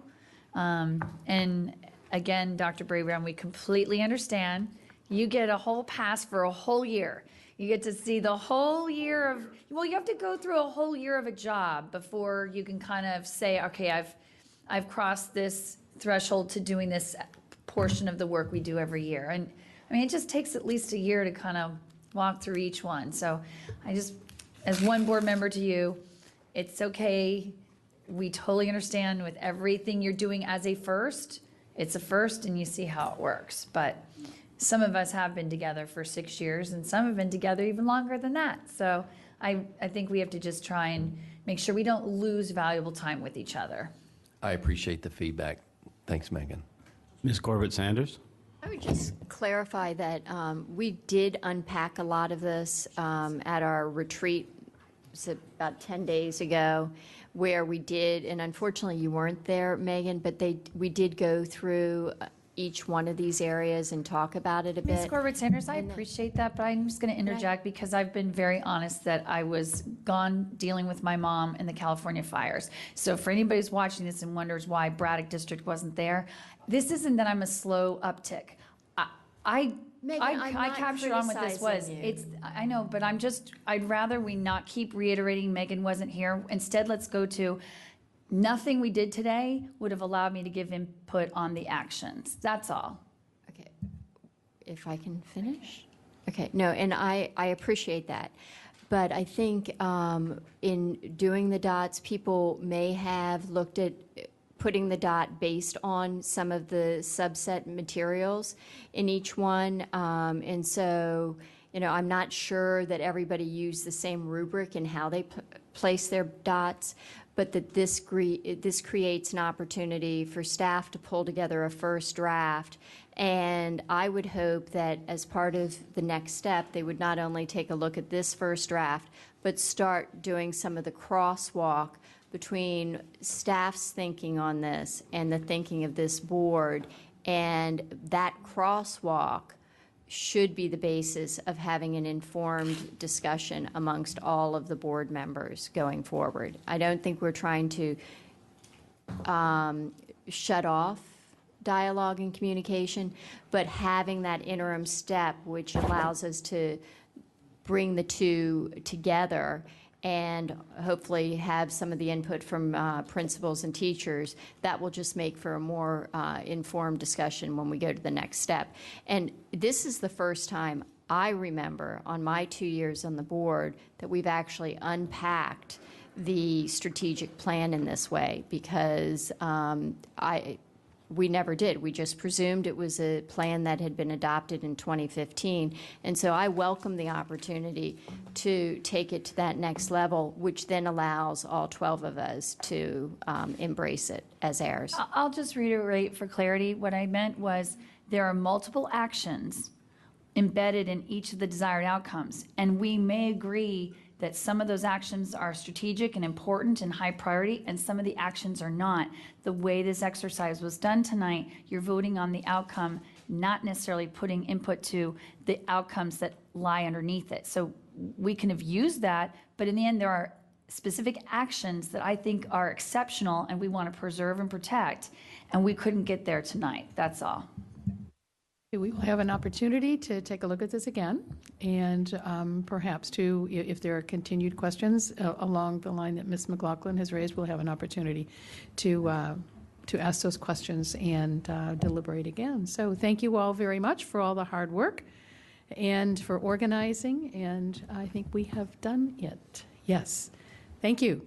And again, Dr. Braybrand, we completely understand. You get a whole pass for a whole year. You get to see the whole year of, you have to go through a whole year of a job before you can kind of say, okay, I've crossed this threshold to doing this portion of the work we do every year. And I mean, it just takes at least a year to kind of walk through each one. So I just, as one board member to you, it's okay. We totally understand with everything you're doing as a first, it's a first and you see how it works. But some of us have been together for 6 years and some have been together even longer than that. So I think we have to just try and make sure we don't lose valuable time with each other.
I appreciate the feedback. Thanks, Megan.
Ms. Corbett Sanders?
I would just clarify that we did unpack a lot of this at our retreat about 10 days ago, where we did, and unfortunately you weren't there, Megan, but we did go through each one of these areas and talk about it a bit.
Ms. Corbett Sanders, I appreciate that, but I'm just going to interject because I've been very honest that I was gone dealing with my mom in the California fires. So for anybody who's watching this and wonders why Braddock District wasn't there, this isn't that I'm a slow uptick.
Megan, I'm
I
not
captured on what this was.
criticizing you.
I know, but I'd rather we not keep reiterating Megan wasn't here. Instead, let's go to nothing we did today would have allowed me to give input on the actions. That's all.
Okay, if I can finish? Okay, no, and I appreciate that. But I think in doing the dots, people may have looked at putting the dot based on some of the subset materials in each one. And so, I'm not sure that everybody used the same rubric in how they place their dots, but that this creates an opportunity for staff to pull together a first draft. And I would hope that as part of the next step, they would not only take a look at this first draft, but start doing some of the crosswalk between staff's thinking on this and the thinking of this board. And that crosswalk should be the basis of having an informed discussion amongst all of the board members going forward. I don't think we're trying to shut off dialogue and communication, but having that interim step which allows us to bring the two together and hopefully have some of the input from principals and teachers, that will just make for a more informed discussion when we go to the next step. And this is the first time I remember on my 2 years on the board that we've actually unpacked the strategic plan in this way, because we never did. We just presumed it was a plan that had been adopted in 2015. And so I welcome the opportunity to take it to that next level, which then allows all 12 of us to embrace it as ours.
I'll just reiterate for clarity. What I meant was there are multiple actions embedded in each of the desired outcomes. And we may agree that some of those actions are strategic and important and high priority, and some of the actions are not. The way this exercise was done tonight, you're voting on the outcome, not necessarily putting input to the outcomes that lie underneath it. So we can have used that, but in the end, there are specific actions that I think are exceptional and we want to preserve and protect, and we couldn't get there tonight. That's all.
We will have an opportunity to take a look at this again, and perhaps to, if there are continued questions along the line that Ms. McLaughlin has raised, we'll have an opportunity to ask those questions and deliberate again. So thank you all very much for all the hard work and for organizing, and I think we have done it. Yes. Thank you.